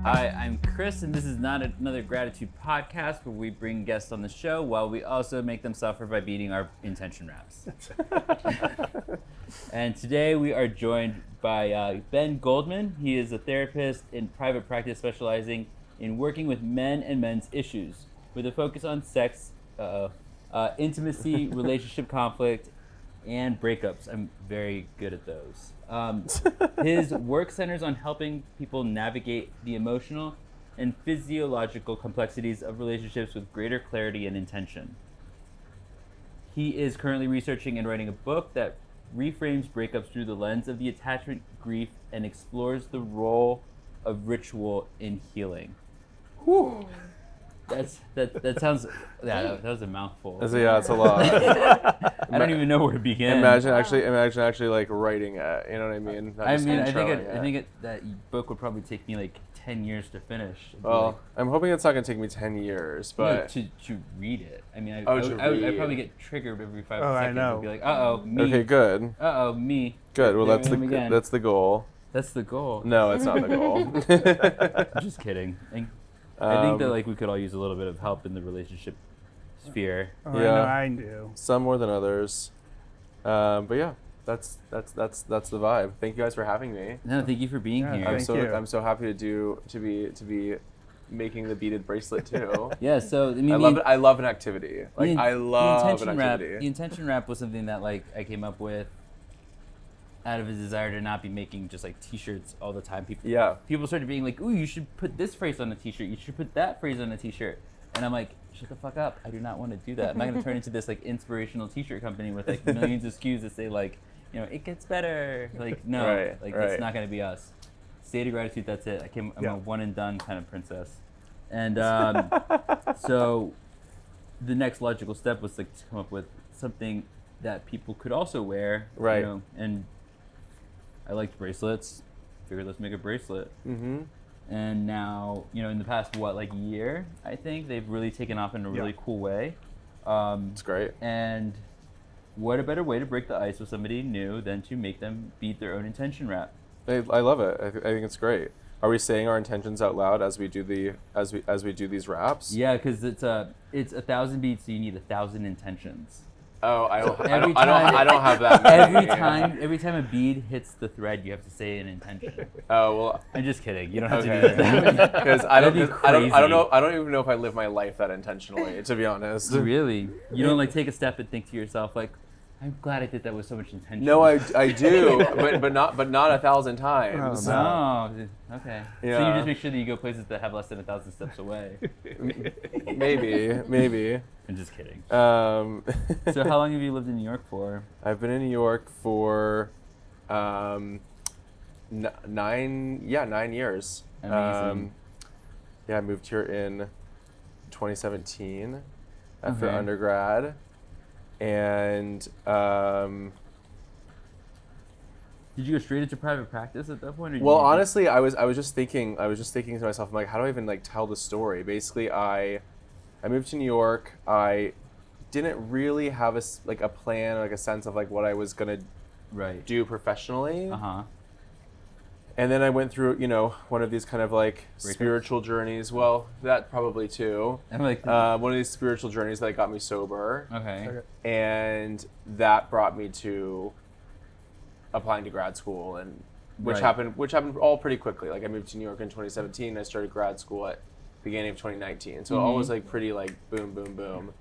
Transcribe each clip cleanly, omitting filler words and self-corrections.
Hi, I'm Chris, and this is not another gratitude podcast where we bring guests on the show while we also make them suffer by beating our intention raps. And today we are joined by Ben Goldman. He is a therapist in private practice specializing in working with men and men's issues with a focus on sex, intimacy, relationship conflict, and breakups. I'm very good at those. His work centers on helping people navigate the emotional and physiological complexities of relationships with greater clarity and intention. He is currently researching and writing a book that reframes breakups through the lens of the attachment, grief, and explores the role of ritual in healing. Whew. That sounds that was a mouthful. Yeah, it's a lot. I don't even know where to begin. Imagine actually like writing it. You know what I mean? I think that book would probably take me like 10 years to finish. Well, I'm hoping it's not gonna take me 10 years, but no, to read it. I mean, I'd probably get triggered every 5 I seconds. know. I'd be like, uh-oh, me. Okay, good. Uh-oh, me. Good. Well, There that's I am again. the goal. That's the goal. No, it's not the goal. I'm just kidding. I think that like we could all use a little bit of help in the relationship sphere. Oh, Yeah. I do. Some more than others, but yeah, that's the vibe. Thank you guys for having me. No, thank you for being Yeah, here. thank you. I'm so happy to be making the beaded bracelet too. Yeah, so I mean, I love an activity. Like I love an The activity. intention wrap was something that like I came up with out of a desire to not be making just like t-shirts all the time. People started being like, ooh, you should put this phrase on a t-shirt, you should put that phrase on a t-shirt. And I'm like, shut the fuck up, I do not want to do that. I'm not going to turn into this like inspirational t-shirt company with like millions of SKUs that say like, you know, it gets better. Like, no, Right. That's not going to be us. State of gratitude, that's it. I'm a one and done kind of princess. And so the next logical step was like to come up with something that people could also wear. Right. You know, and I liked bracelets. Figured let's make a bracelet. Mm-hmm. And now, you know, in the past year, I think they've really taken off in a really cool way. It's great. And what a better way to break the ice with somebody new than to make them beat their own intention rap? I love it. I think it's great. Are we saying our intentions out loud as we do these raps? Yeah, because it's 1,000 beats, so you need 1,000 intentions. Oh, I don't have that many. Every time a bead hits the thread, you have to say an intention. Oh well, I'm just kidding. You don't have to do that. Because I don't know. I don't even know if I live my life that intentionally. To be honest. Really, you don't like take a step and think to yourself like, I'm glad I did that with so much intention. No, I do, but not 1,000 times. Oh, okay. Yeah. So you just make sure that you go places that have less than 1,000 steps away. Maybe. I'm just kidding. So So how long have you lived in New York for? I've been in New York for 9 years. Amazing. I moved here in 2017 after Okay. undergrad, and Did you go straight into private practice at that point? Or well, honestly, I was just thinking to myself, I'm like, how do I even like tell the story? Basically, I moved to New York. I didn't really have a plan or like a sense of like what I was gonna do professionally. And then I went through, you know, one of these kind of like spiritual journeys. Well, that probably too. I'm like, one of these spiritual journeys that got me sober. okay. And that brought me to applying to grad school, and which happened all pretty quickly. Like I moved to New York in 2017. I started grad school at beginning of 2019. So all was like pretty like boom, boom, boom.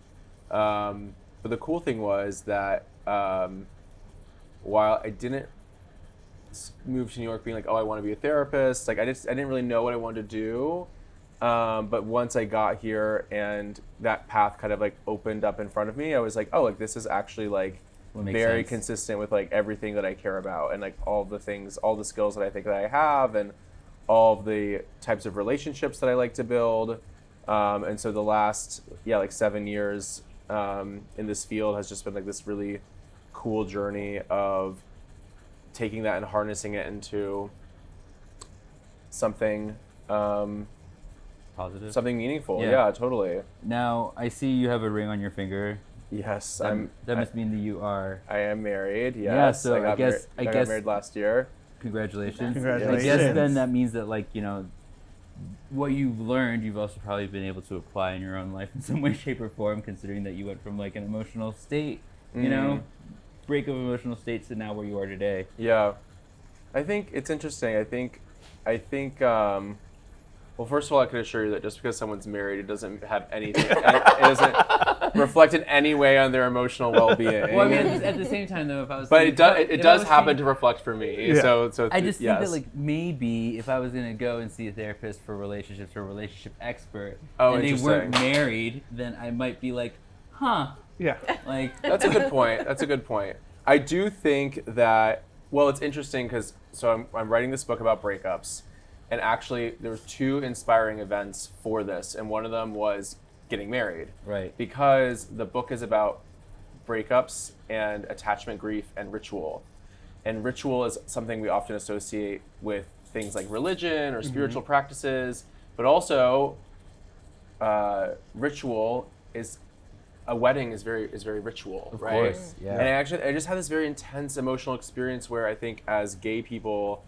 But the cool thing was that while I didn't move to New York being like, oh, I want to be a therapist, like I didn't really know what I wanted to do. But once I got here and that path kind of like opened up in front of me, I was like, oh, like this is actually like very consistent with like everything that I care about, and like all the skills that I think that I have, and all of the types of relationships that I like to build. And so the last 7 years in this field has just been like this really cool journey of taking that and harnessing it into something Positive. something meaningful. Yeah. Yeah, totally. Now I see you have a ring on your finger. Yes, That must mean that you are. I am married. Yes. Yeah, so I guess got married last year. Congratulations. Congratulations. I guess then that means that like, you know, what you've learned, you've also probably been able to apply in your own life in some way, shape, or form, considering that you went from like an emotional state, you know, break of emotional states to now where you are today. Yeah. I think it's interesting. I think, well, first of all, I can assure you that just because someone's married, it doesn't have anything, it doesn't reflect in any way on their emotional well-being. Well, I mean, at the same time, though, if I was, But it does happen to reflect for me. Yeah. So I just think yes. that like maybe if I was gonna go and see a therapist for relationships or a relationship expert, Oh, and they weren't interesting. married, then I might be like, huh, Yeah. like That's a good point. That's a good point. I do think that, well, it's interesting because, so I'm writing this book about breakups, and actually there were 2 inspiring events for this, and one of them was getting married. right, Because the book is about breakups and attachment grief and ritual. And ritual is something we often associate with things like religion or spiritual practices, but also ritual is, a wedding is very ritual, of right? course, yeah. And I just had this very intense emotional experience where I think as gay people,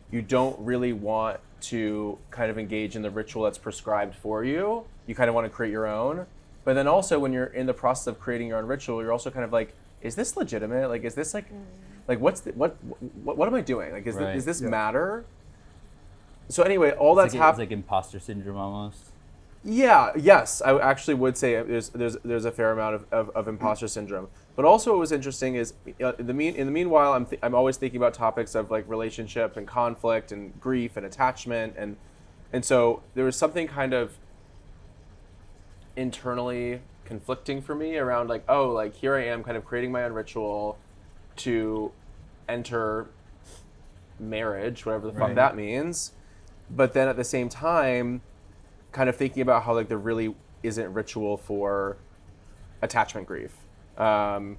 you don't really want to kind of engage in the ritual that's prescribed for you. You kind of want to create your own. But then also when you're in the process of creating your own ritual, you're also kind of like, is this legitimate? Like, is this like what am I doing? Like, Right. Is this Yeah. matter? So anyway, all that's It's happening. like imposter syndrome almost. Yeah, yes, I actually would say there's a fair amount of imposter syndrome. But also, what was interesting is in the meanwhile, I'm always thinking about topics of like relationship and conflict and grief and attachment, and so there was something kind of internally conflicting for me around like, oh, like here I am kind of creating my own ritual to enter marriage, whatever the fuck Right. that means, but then at the same time kind of thinking about how like there really isn't ritual for attachment grief. And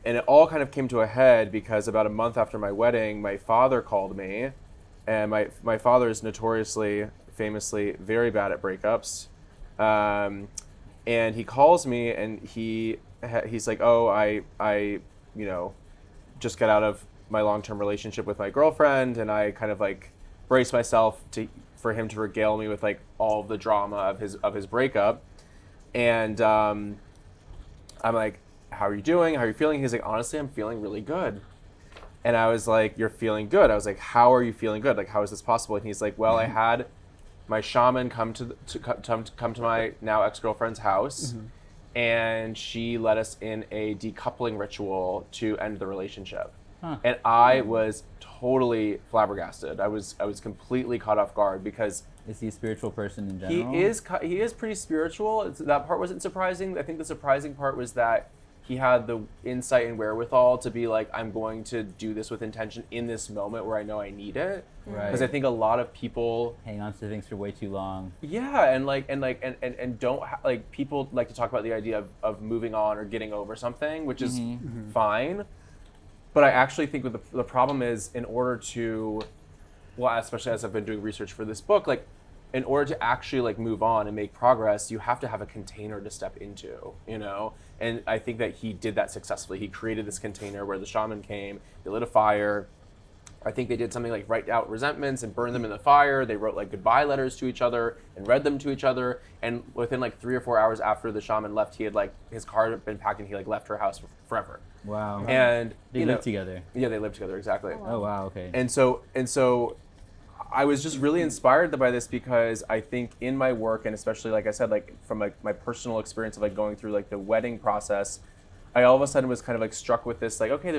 it all kind of came to a head because about a month after my wedding, my father called me, and my father is notoriously, famously very bad at breakups. And he calls me and he's like, oh, I just got out of my long-term relationship with my girlfriend, and I kind of like brace myself for him to regale me with like all the drama of his breakup. And I'm like, how are you doing? How are you feeling? He's like, honestly, I'm feeling really good. And I was like, you're feeling good? I was like, how are you feeling good? Like, how is this possible? And he's like, well, I had my shaman come to my now ex-girlfriend's house, and she led us in a decoupling ritual to end the relationship. Huh. And I was totally flabbergasted. I was completely caught off guard because Is he a spiritual person in general? he is pretty spiritual. That part wasn't surprising. I think the surprising part was that he had the insight and wherewithal to be like, I'm going to do this with intention in this moment where I know I need it. Right. Because I think a lot of people, Hang on to things for way too long. yeah, and don't like, people like to talk about the idea of moving on or getting over something, which is fine. But I actually think the problem is, in order to, well, especially as I've been doing research for this book, like in order to actually like move on and make progress, you have to have a container to step into, you know? And I think that he did that successfully. He created this container where the shaman came, they lit a fire. I think they did something like write out resentments and burn them in the fire. They wrote like goodbye letters to each other and read them to each other. And within like 3 or 4 hours after the shaman left, he had like, his car had been packed and he like left her house forever. Wow. And They live together. Yeah, they lived together, exactly. Oh wow. Okay. And so I was just really inspired by this because I think in my work, and especially like I said, like from like my personal experience of like going through like the wedding process, I all of a sudden was kind of like struck with this, like, okay,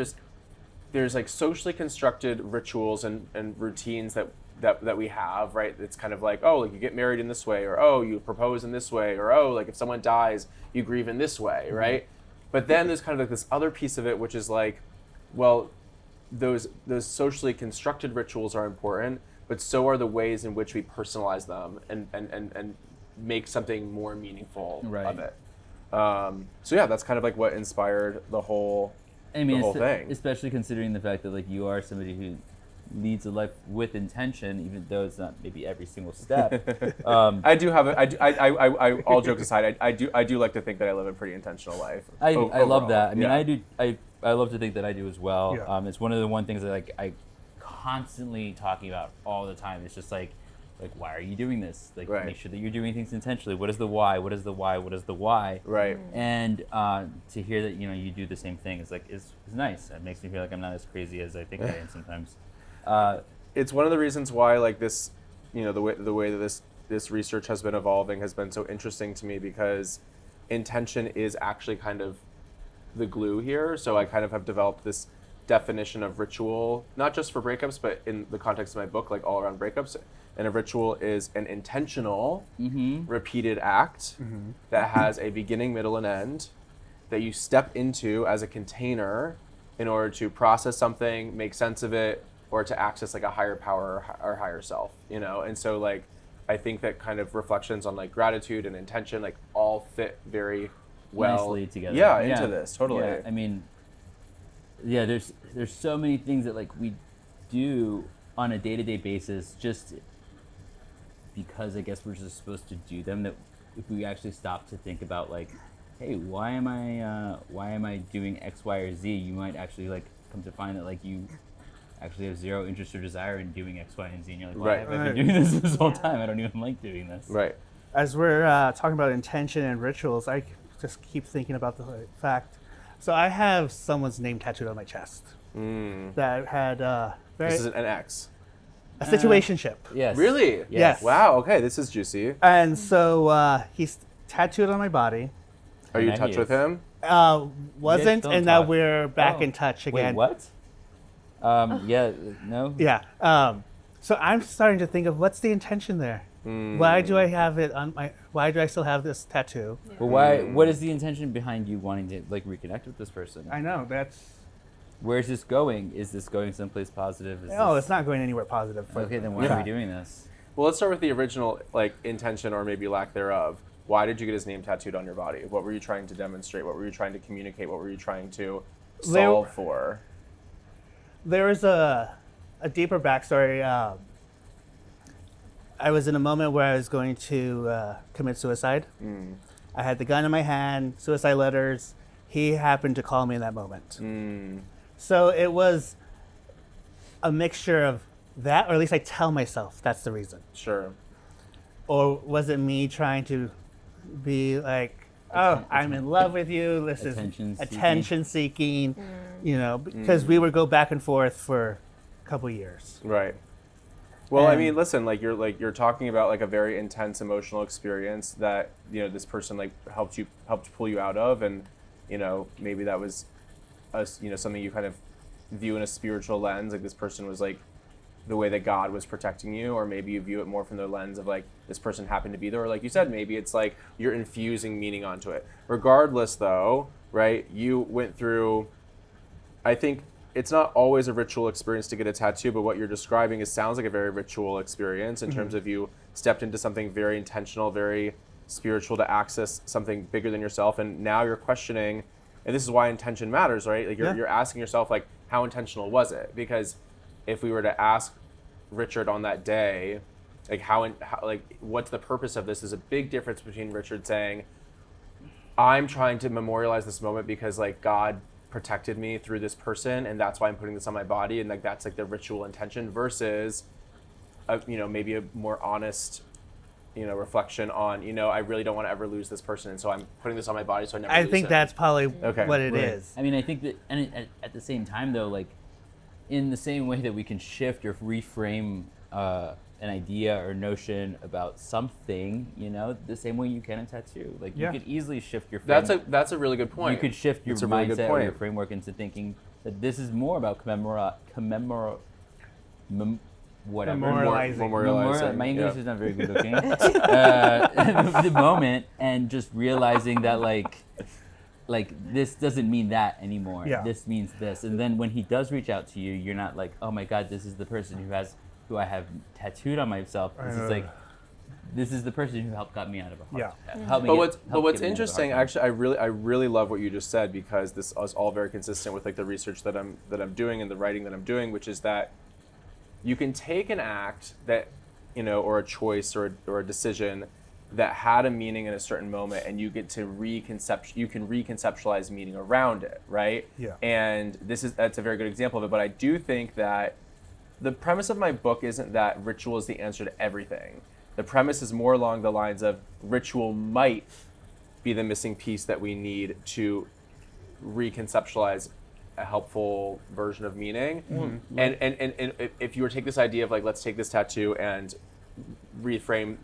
there's like socially constructed rituals and routines that we have, right? It's kind of like, oh, like you get married in this way, or oh, you propose in this way, or oh, like if someone dies, you grieve in this way, right? But then there's kind of like this other piece of it, which is like, well, those socially constructed rituals are important, but so are the ways in which we personalize them and make something more meaningful of it. So yeah, that's kind of like what inspired the whole thing. Especially considering the fact that like you are somebody who leads a life with intention, even though it's not maybe every single step. I do have I all jokes aside, I do like to think that I live a pretty intentional life. I love overall. that. I mean, Yeah. I love to think that I do as well. Yeah. It's one of the things that like I constantly talking about all the time. It's just like like, why are you doing this? Like, Right. make sure that you're doing things intentionally. What is the why? What is the why? What is the why? Right. And to hear that, you know, you do the same thing is like, is nice. It makes me feel like I'm not as crazy as I think I am sometimes. It's one of the reasons why, like, this, you know, the way that this research has been evolving has been so interesting to me, because intention is actually kind of the glue here. So I kind of have developed this definition of ritual, not just for breakups, but in the context of my book, like all around breakups. And a ritual is an intentional, repeated act that has a beginning, middle, and end that you step into as a container in order to process something, make sense of it, or to access like a higher power or higher self, you know? And so, like, I think that kind of reflections on like gratitude and intention, like, all fit very well nicely together. Yeah, into this, totally. Yeah, I mean, yeah, there's so many things that like we do on a day-to-day basis just because I guess we're just supposed to do them, that if we actually stop to think about like, hey, why am I doing X, Y, or Z, you might actually like come to find that like you actually have zero interest or desire in doing X, Y, and Z, and you're like, why have I been doing this whole time? I don't even like doing this. Right. As we're talking about intention and rituals, I just keep thinking about the fact. So I have someone's name tattooed on my chest that had This is an X. a situationship. Yes. Really? Yes. Wow. Okay, this is juicy. And so he's tattooed on my body. Are you in And touch he with is. him? Wasn't, don't and now talk. we're back Oh. in touch Wait, again. what? Yeah, no. Yeah. So I'm starting to think of what's the intention there. Why do I have it on my? Why do I still have this tattoo? But why? What is the intention behind you wanting to like reconnect with this person? I know that's. Where's this going? Is this going someplace positive? Is No, this... it's not going anywhere positive. Okay, then why are we doing this? Well, let's start with the original like intention, or maybe lack thereof. Why did you get his name tattooed on your body? What were you trying to demonstrate? What were you trying to communicate? What were you trying to solve for? There is a deeper backstory. I was in a moment where I was going to commit suicide. I had the gun in my hand, suicide letters. He happened to call me in that moment. So it was a mixture of that, or at least I tell myself that's the reason. Sure. Or was it me trying to be like, oh, I'm in love with you. This is attention seeking, you know, because we would go back and forth for a couple years. Right. Well, I mean, listen, like you're talking about like a very intense emotional experience that, you know, this person like helped pull you out of, and, you know, maybe that was something you kind of view in a spiritual lens, like this person was like the way that God was protecting you, or maybe you view it more from the lens of like this person happened to be there, or like you said, maybe it's like you're infusing meaning onto it. Regardless though, right, you went through, I think it's not always a ritual experience to get a tattoo, but what you're describing sounds like a very ritual experience in terms of you stepped into something very intentional, very spiritual to access something bigger than yourself, and now you're questioning, and this is why intention matters, right? Like you're asking yourself like, how intentional was it? Because if we were to ask Richard on that day, like how what's the purpose of this? There's a big difference between Richard saying, I'm trying to memorialize this moment because like God protected me through this person, and that's why I'm putting this on my body, and like that's like the ritual intention, versus maybe a more honest reflection on, I really don't want to ever lose this person, and so I'm putting this on my body so I never lose I think him. that's probably what it is. I mean, I think that, and at the same time though, like in the same way that we can shift or reframe an idea or notion about something, the same way you can a tattoo. Like you could easly shift your frame. That's a really good point. You could shift your That's a really good mindset or point. your framework into thinking that this is more about Memorializing. My English is not very good looking. The moment, and just realizing that like this doesn't mean that anymore. Yeah. This means this. And then when he does reach out to you, you're not like, oh my God, this is the person who I have tattooed on myself. This is like, this is the person who helped got me out of a hard time. But what's interesting, actually, I really love what you just said, because this is all very consistent with like the research that I'm doing and the writing that I'm doing, which is that you can take an act that, or a choice or a decision that had a meaning in a certain moment, and you get to reconceptualize meaning around it, right? Yeah. And that's a very good example of it. But I do think that the premise of my book isn't that ritual is the answer to everything. The premise is more along the lines of ritual might be the missing piece that we need to reconceptualize a helpful version of meaning. Mm-hmm. And if you were to take this idea of like, let's take this tattoo and reframe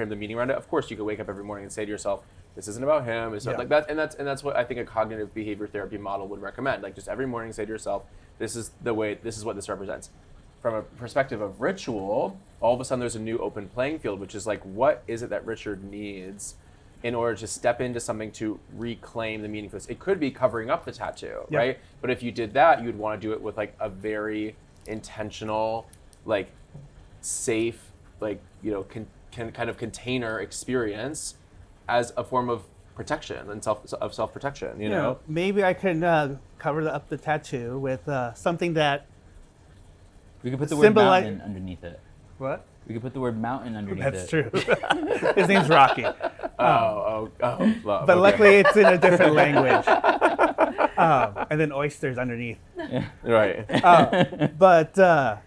the meaning around it, of course you could wake up every morning and say to yourself, this isn't about him. It's not like that. And that's what I think a cognitive behavior therapy model would recommend. Like just every morning say to yourself, this is what this represents. From a perspective of ritual, all of a sudden there's a new open playing field, which is like, what is it that Richard needs in order to step into something to reclaim the meaning for this? It could be covering up the tattoo, right? But if you did that, you'd want to do it with like a very intentional, like safe, like, you know, kind of container experience as a form of protection and self-protection, you know? Maybe I could cover up the tattoo with something that We could put the word mountain underneath it. What? We could put the word mountain underneath That's it. true. His name's Rocky. Love. But okay. luckily it's in a different language. And then oysters underneath. Right. But what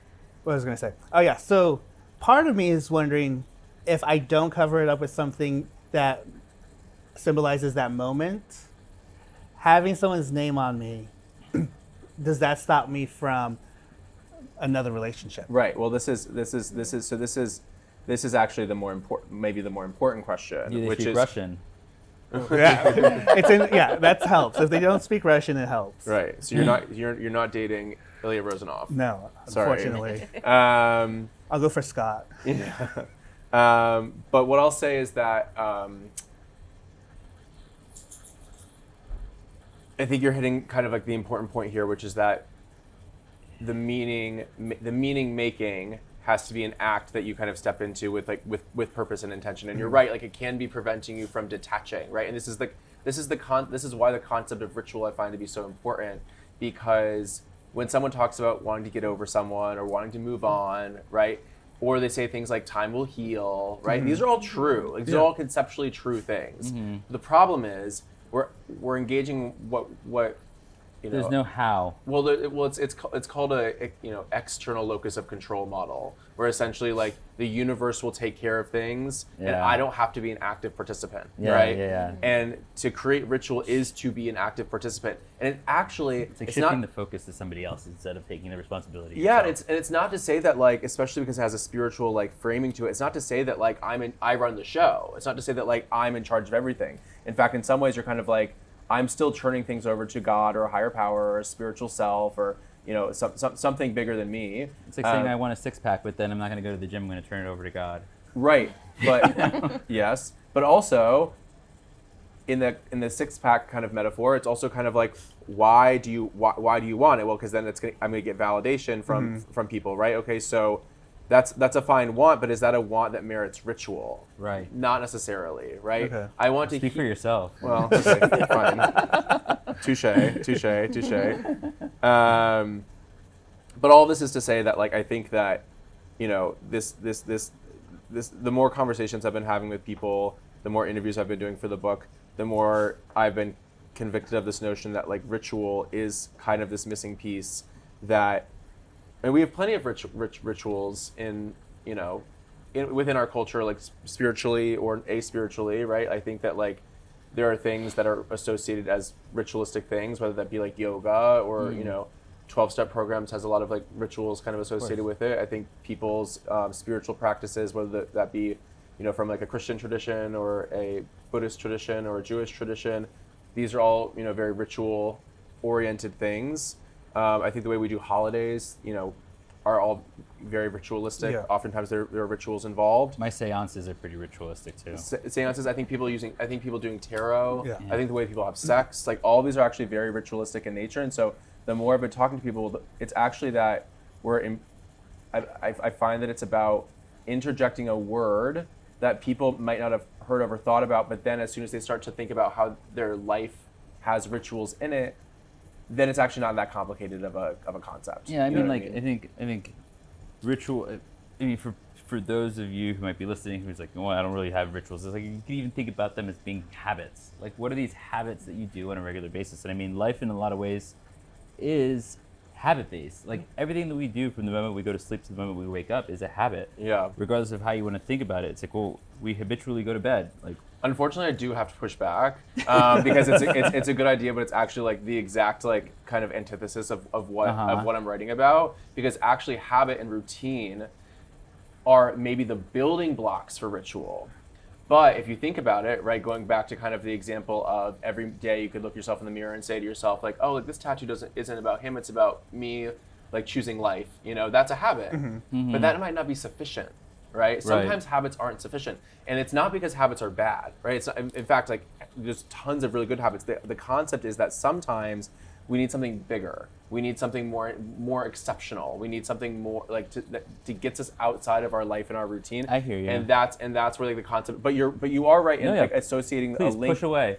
was I going to say? Oh, yeah. So part of me is wondering if I don't cover it up with something that symbolizes that moment, having someone's name on me, does that stop me from another relationship? Right. Well, this is actually the more important question, Do they which speak is Russian? That helps. If they don't speak Russian, it helps. right. So you're not dating Ilya Rozanov. No, Sorry. unfortunately. I'll go for Scott. But what I'll say is that I think you're hitting kind of like the important point here, which is that the meaning making has to be an act that you kind of step into with purpose and intention. And you're right, like it can be preventing you from detaching, right? And this is why the concept of ritual I find to be so important, because when someone talks about wanting to get over someone or wanting to move on, right? Or they say things like time will heal, right? These are all true. Like, these are all conceptually true things. The problem is we're engaging what you know. There's no how. Well, it's called a external locus of control model, where essentially like the universe will take care of things, and I don't have to be an active participant, right? Yeah. And to create ritual is to be an active participant, and it's like shifting the focus to somebody else instead of taking the responsibility. Yeah, yourself. it's not to say that, like, especially because it has a spiritual like framing to it. It's not to say that like I run the show. It's not to say that like I'm in charge of everything. In fact, in some ways, you're kind of like, I'm still turning things over to God or a higher power or a spiritual self or, you know, something bigger than me. It's like saying I want a six-pack, but then I'm not going to go to the gym. I'm going to turn it over to God. Right, but yes, but also in the six-pack kind of metaphor, it's also kind of like, why do you want it? Well, because then I'm going to get validation from people, right? Okay, so that's a fine want, but is that a want that merits ritual? Right. Not necessarily, right? Okay. I want to Speak for yourself. Well, okay, fine. Touche. But all this is to say that, like, I think that, you know, this the more conversations I've been having with people, the more interviews I've been doing for the book, the more I've been convicted of this notion that like ritual is kind of this missing piece that. And we have plenty of rituals in, you know, within our culture, like spiritually or aspiritually, right? I think that like there are things that are associated as ritualistic things, whether that be like yoga or, you know, 12-step programs has a lot of like rituals kind of associated with it. I think people's spiritual practices, whether that be, you know, from like a Christian tradition or a Buddhist tradition or a Jewish tradition, these are all, you know, very ritual oriented things. I think the way we do holidays, you know, are all very ritualistic. Yeah. Oftentimes there are rituals involved. My seances are pretty ritualistic too. Seances, I think people doing tarot. Yeah. I think the way people have sex, like all of these are actually very ritualistic in nature. And so the more I've been talking to people, it's actually that I find that it's about interjecting a word that people might not have heard of or thought about, but then as soon as they start to think about how their life has rituals in it, then it's actually not that complicated of a concept. Yeah, I You know mean, what like, I think ritual. I mean, for those of you who might be listening, who's like, well, I don't really have rituals. It's like you can even think about them as being habits. Like, what are these habits that you do on a regular basis? And I mean, life in a lot of ways is habit based. Like everything that we do from the moment we go to sleep to the moment we wake up is a habit. Yeah. Regardless of how you want to think about it. It's like, well, we habitually go to bed. Like, Unfortunately, I do have to push back because it's a good idea, but it's actually like the exact like kind of antithesis of what I'm writing about. Because actually, habit and routine are maybe the building blocks for ritual. But if you think about it, right, going back to kind of the example of every day you could look yourself in the mirror and say to yourself, like, oh, like this tattoo isn't about him, it's about me, like choosing life. You know, that's a habit, but that might not be sufficient. Right? Sometimes habits aren't sufficient. And it's not because habits are bad, right? It's not, in fact, like there's tons of really good habits. The concept is that sometimes we need something bigger. We need something more exceptional. We need something more like to get us outside of our life and our routine. I hear you. And that's where like the concept. But you are right in like associating Please, a link. push away.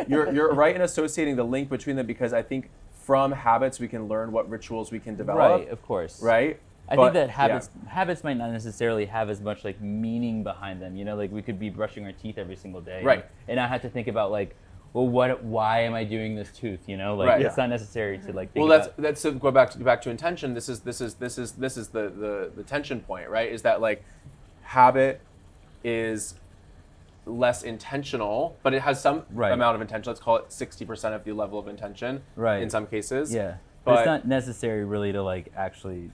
You're right in associating the link between them because I think from habits we can learn what rituals we can develop. Right, of course. Right. I think that habits might not necessarily have as much like meaning behind them. You know, like we could be brushing our teeth every single day, right? And not have to think about like, well, why am I doing this tooth? You know, like it's not necessary to like. Think that's so go back to intention. This is the tension point, right? Is that like habit is less intentional, but it has some amount of intention. Let's call it 60% of the level of intention, in some cases. Yeah, but it's not necessary really to like actually.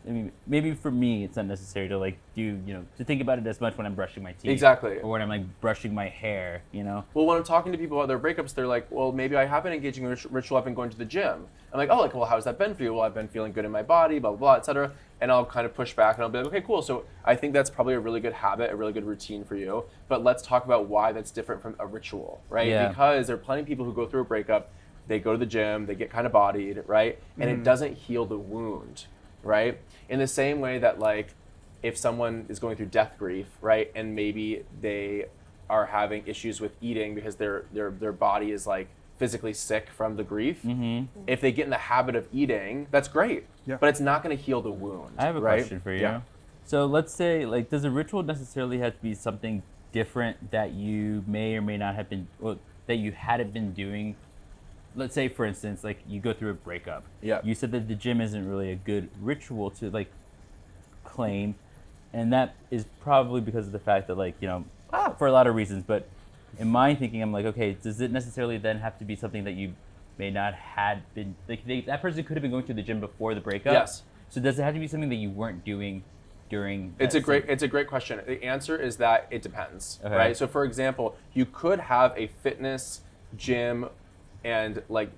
I mean, maybe for me, it's not necessary to like to think about it as much when I'm brushing my teeth. Exactly. Or when I'm like brushing my hair, you know? Well, when I'm talking to people about their breakups, they're like, well, maybe I have been engaging in ritual. I've been going to the gym. I'm like, oh, like, well, how's that been for you? Well, I've been feeling good in my body, blah, blah, blah, et cetera. And I'll kind of push back and I'll be like, okay, cool. So I think that's probably a really good habit, a really good routine for you. But let's talk about why that's different from a ritual, right? Yeah. Because there are plenty of people who go through a breakup, they go to the gym, they get kind of bodied, right? And it doesn't heal the wound, right? In the same way that like if someone is going through death grief, right, and maybe they are having issues with eating because their body is like physically sick from the grief, if they get in the habit of eating, that's great, but it's not going to heal the wound. I have a question for you. Yeah. So let's say, like, does a ritual necessarily have to be something different that you may or may not have been, well, that you hadn't been doing? Let's say, for instance, like you go through a breakup. Yeah. You said that the gym isn't really a good ritual to like claim, and that is probably because of the fact that like, you know, for a lot of reasons, but in my thinking, I'm like, okay, does it necessarily then have to be something that you may not had been, like that person could have been going to the gym before the breakup? Yes. So does it have to be something that you weren't doing during It's a great question. The answer is that it depends, right? So for example, you could have a fitness, gym, and like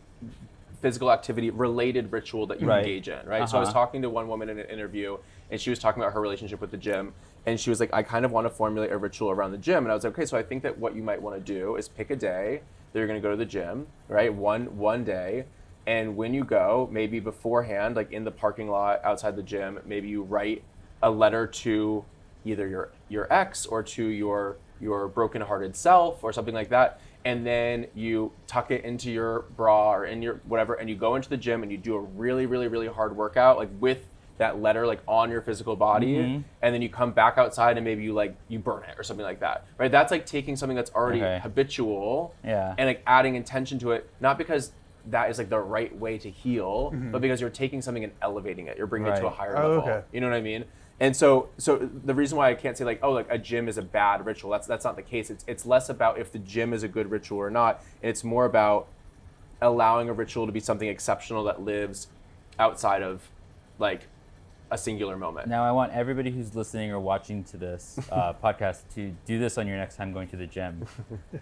physical activity related ritual that you engage in, right? So I was talking to one woman in an interview and she was talking about her relationship with the gym and she was like, I kind of want to formulate a ritual around the gym. And I was like, okay, so I think that what you might want to do is pick a day that you're going to go to the gym, right? One day. And when you go, maybe beforehand, like in the parking lot outside the gym, maybe you write a letter to either your ex or to your brokenhearted self or something like that. And then you tuck it into your bra or in your whatever, and you go into the gym and you do a really, really, really hard workout, like with that letter like on your physical body, and then you come back outside and maybe you burn it or something like that, right? That's like taking something that's already habitual and like adding intention to it, not because that is like the right way to heal, but because you're taking something and elevating it, you're bringing it to a higher level. You know what I mean? And so the reason why I can't say like, oh, like a gym is a bad ritual, that's not the case. It's less about if the gym is a good ritual or not. It's more about allowing a ritual to be something exceptional that lives outside of like a singular moment. Now, I want everybody who's listening or watching to this podcast to do this on your next time going to the gym,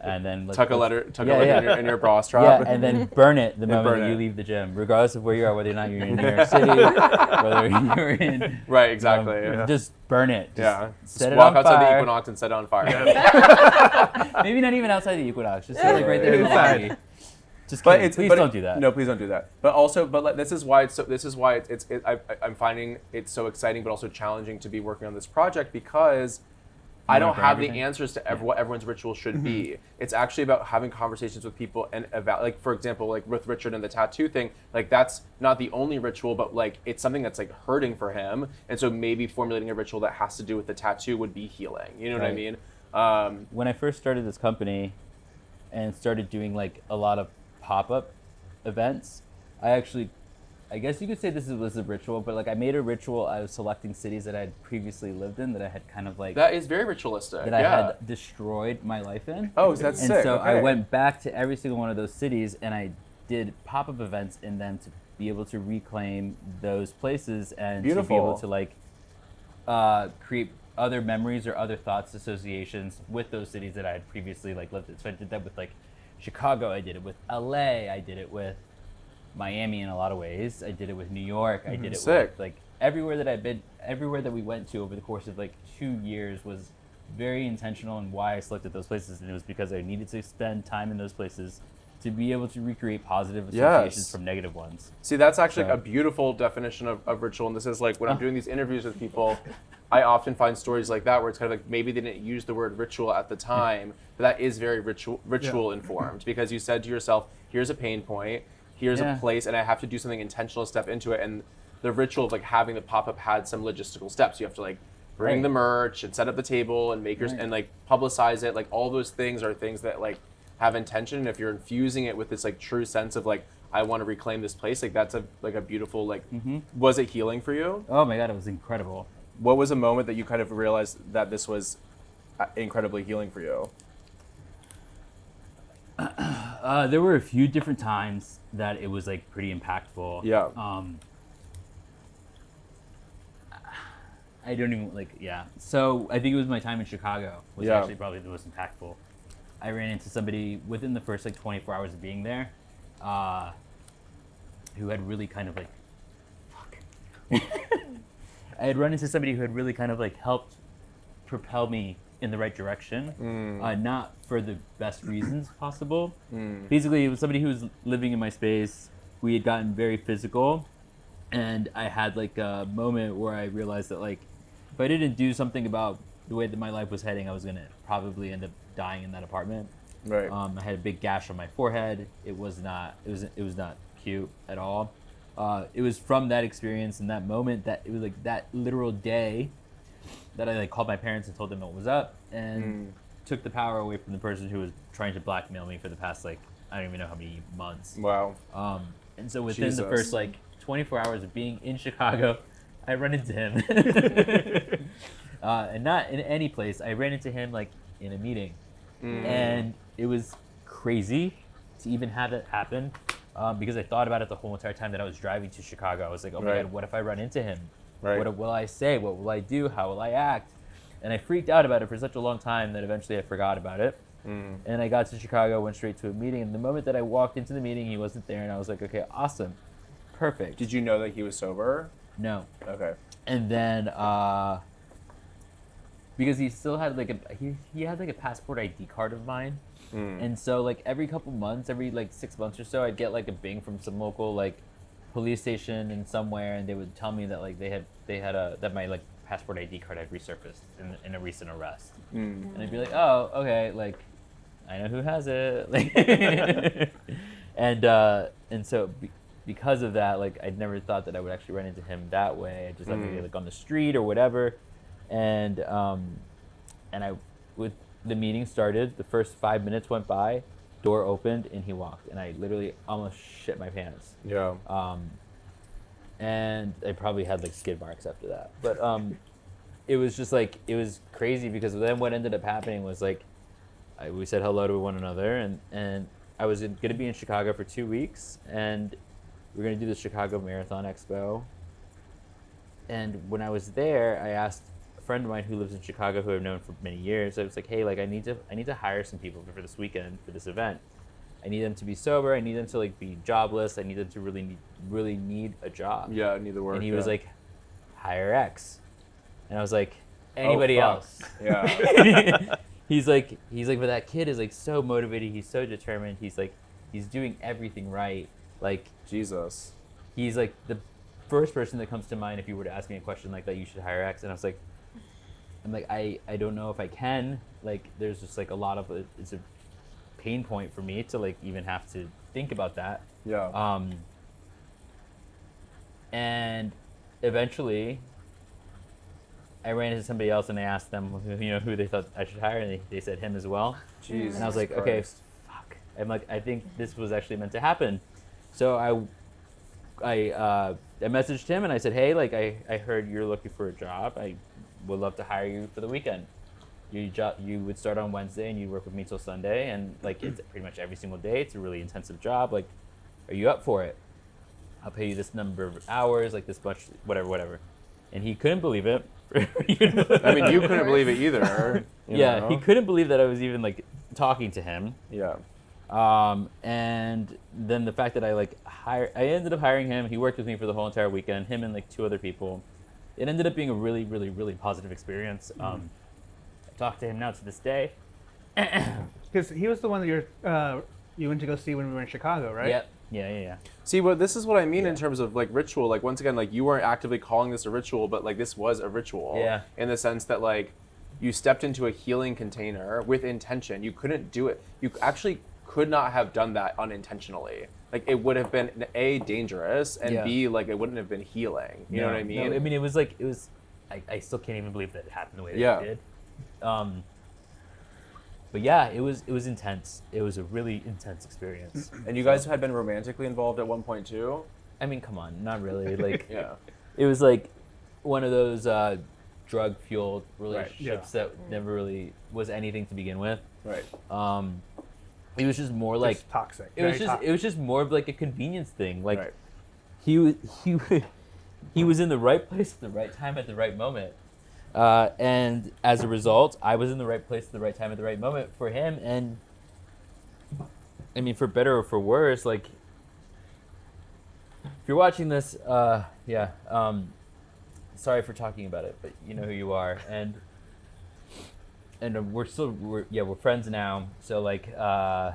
and then tuck a letter in your bra strap. Yeah, and then burn it the moment you leave the gym, regardless of where you are, whether or not you're in New York City, whether you're in exactly. Just burn it. Just walk outside the Equinox and set it on fire. Maybe not even outside the Equinox, just like right there in the lobby. Just kidding. Please don't do that. No, please don't do that. But also, this is why I'm finding it so exciting, but also challenging to be working on this project because I don't have the answers to what everyone's ritual should be. It's actually about having conversations with people and like, for example, like with Richard and the tattoo thing, like that's not the only ritual, but like it's something that's like hurting for him, and so maybe formulating a ritual that has to do with the tattoo would be healing. You know what I mean? When I first started this company and started doing like a lot of pop-up events, I actually I guess you could say was a ritual, but like I made a ritual out of selecting cities that I had previously lived in that I had kind of like That is very ritualistic. that I had destroyed my life in. Oh, that's and sick. so Okay. I went back to every single one of those cities and I did pop-up events in them to be able to reclaim those places and to be Beautiful. able to like create other memories or other thoughts associations with those cities that I had previously like lived in. So I did that with like Chicago, I did it with LA, I did it with Miami in a lot of ways. I did it with New York. I did it Sick. with like everywhere that I've been, everywhere that we went to over the course of like 2 years was very intentional in why I selected those places. And it was because I needed to spend time in those places to be able to recreate positive associations Yes. from negative ones. See, that's actually So- a beautiful definition of ritual. And this is like when I'm doing these interviews with people, I often find stories like that where it's kind of like maybe they didn't use the word ritual at the time, but that is very ritual informed because you said to yourself, here's a pain point, here's Yeah. a place, and I have to do something intentional to step into it. And the ritual of like having the pop-up had some logistical steps. You have to like bring Right. the merch and set up the table and make your, Right. and like publicize it. Like all those things are things that like have intention. And if you're infusing it with this like true sense of like, I want to reclaim this place, like that's a beautiful, like, was it healing for you? Oh my God, it was incredible. What was a moment that you kind of realized that this was incredibly healing for you? There were a few different times that it was like pretty impactful. Yeah. I don't even like, yeah. So I think it was my time in Chicago was Yeah. actually probably the most impactful. I ran into somebody within the first like 24 hours of being there, who had really kind of like, I had run into somebody who had really kind of like helped propel me in the right direction, not for the best reasons possible. Basically, it was somebody who was living in my space. We had gotten very physical, and I had like a moment where I realized that like if I didn't do something about the way that my life was heading, I was gonna probably end up dying in that apartment. Right. I had a big gash on my forehead. It was not cute at all. It was from that experience and that moment that it was like that literal day that I like called my parents and told them what was up and took the power away from the person who was trying to blackmail me for the past like I don't even know how many months. Wow. And so within Jesus. the first like 24 hours of being in Chicago, I run into him. And not in any place. I ran into him like in a meeting. And it was crazy to even have it happen because I thought about it the whole entire time that I was driving to Chicago. I was like, oh my Right. God, what if I run into him? Right. What will I say? What will I do? How will I act? And I freaked out about it for such a long time that eventually I forgot about it. And I got to Chicago, went straight to a meeting. And the moment that I walked into the meeting, he wasn't there. And I was like, okay, awesome. Perfect. Did you know that he was sober? No. Okay. And then because he still had like he had like a passport ID card of mine. And so like every couple months, every like 6 months or so, I'd get like a bing from some local like police station in somewhere, and they would tell me that like they had that my like passport ID card had resurfaced in a recent arrest. And I'd be like, oh, okay, like I know who has it. Like and so because of that, like I'd never thought that I would actually run into him that way. I just thought maybe like on the street or whatever. And I with the meeting started, the first 5 minutes went by, door opened, and he walked, and I literally almost shit my pants. Yeah. And I probably had like skid marks after that. But it was just like, it was crazy because then what ended up happening was like, we said hello to one another, and I was going to be in Chicago for 2 weeks, and we were going to do the Chicago Marathon Expo. And when I was there, I asked a friend of mine who lives in Chicago, who I've known for many years, I was like, hey, like I need to hire some people for this weekend, for this event. I need them to be sober. I need them to like be jobless. I need them to really need a job. Yeah, need the work. And he yeah. was like, hire X. And I was like, anybody fuck. else? Yeah. He's like, but that kid is like so motivated. He's so determined. He's like, he's doing everything right. Like, Jesus. he's like the first person that comes to mind if you were to ask me a question like that. You should hire X. And I was like, I don't know if I can. Like, there's just like a lot of it's a pain point for me to like even have to think about that. Yeah. And eventually I ran into somebody else and I asked them who they thought I should hire, and they said him as well. Jesus And I was like, okay, Christ. fuck. I'm like, I think this was actually meant to happen. So I messaged him and I said, hey, like I heard you're looking for a job. I would love to hire you for the weekend. You would start on Wednesday and you'd work with me till Sunday, and like it's pretty much every single day. It's a really intensive job. Like, are you up for it? I'll pay you this number of hours, like this much, whatever. And he couldn't believe it. I mean, you couldn't believe it either. You know? He couldn't believe that I was even like talking to him. Yeah. And then the fact that I ended up hiring him. He worked with me for the whole entire weekend, him and like 2 other people. It ended up being a really, really, really positive experience. I talk to him now to this day. Because he was the one that you went to go see when we were in Chicago, right? Yep. Yeah. See, this is what I mean in terms of like ritual. Like once again, like you weren't actively calling this a ritual, but like this was a ritual. Yeah. In the sense that like you stepped into a healing container with intention. You couldn't do it. You actually could not have done that unintentionally. Like it would have been A, dangerous, and B, like it wouldn't have been healing. You know what I mean? No, I mean, it was. I still can't even believe that it happened the way that it did. But yeah, it was intense. It was a really intense experience. And you guys had been romantically involved at one point too? I mean, come on, not really. Like, Yeah. It was like one of those drug-fueled relationships that never really was anything to begin with. Right. It was just more like Just toxic. it was just more of like a convenience thing. Like Right. he was in the right place at the right time at the right moment. And as a result, I was in the right place at the right time at the right moment for him. And I mean, for better or for worse, like if you're watching this, sorry for talking about it, but you know who you are. And we're friends now. So like, I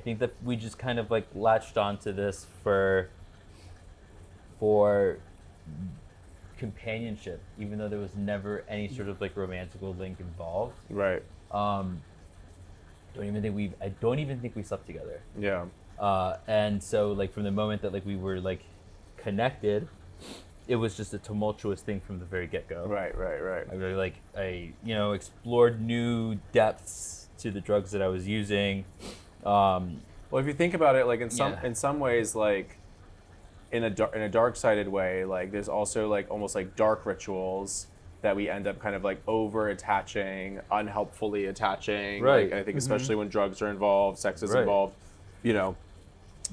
think that we just kind of like latched onto this for companionship, even though there was never any sort of like romantical link involved. Right. I don't even think we slept together. Yeah. And so like from the moment that like we were like connected, it was just a tumultuous thing from the very get-go. Right. I really explored new depths to the drugs that I was using. Well, if you think about it, like in some ways, like in a dark-sided way, like there's also like almost like dark rituals that we end up kind of like over attaching, unhelpfully attaching. Right. Like I think especially when drugs are involved, sex is involved, you know.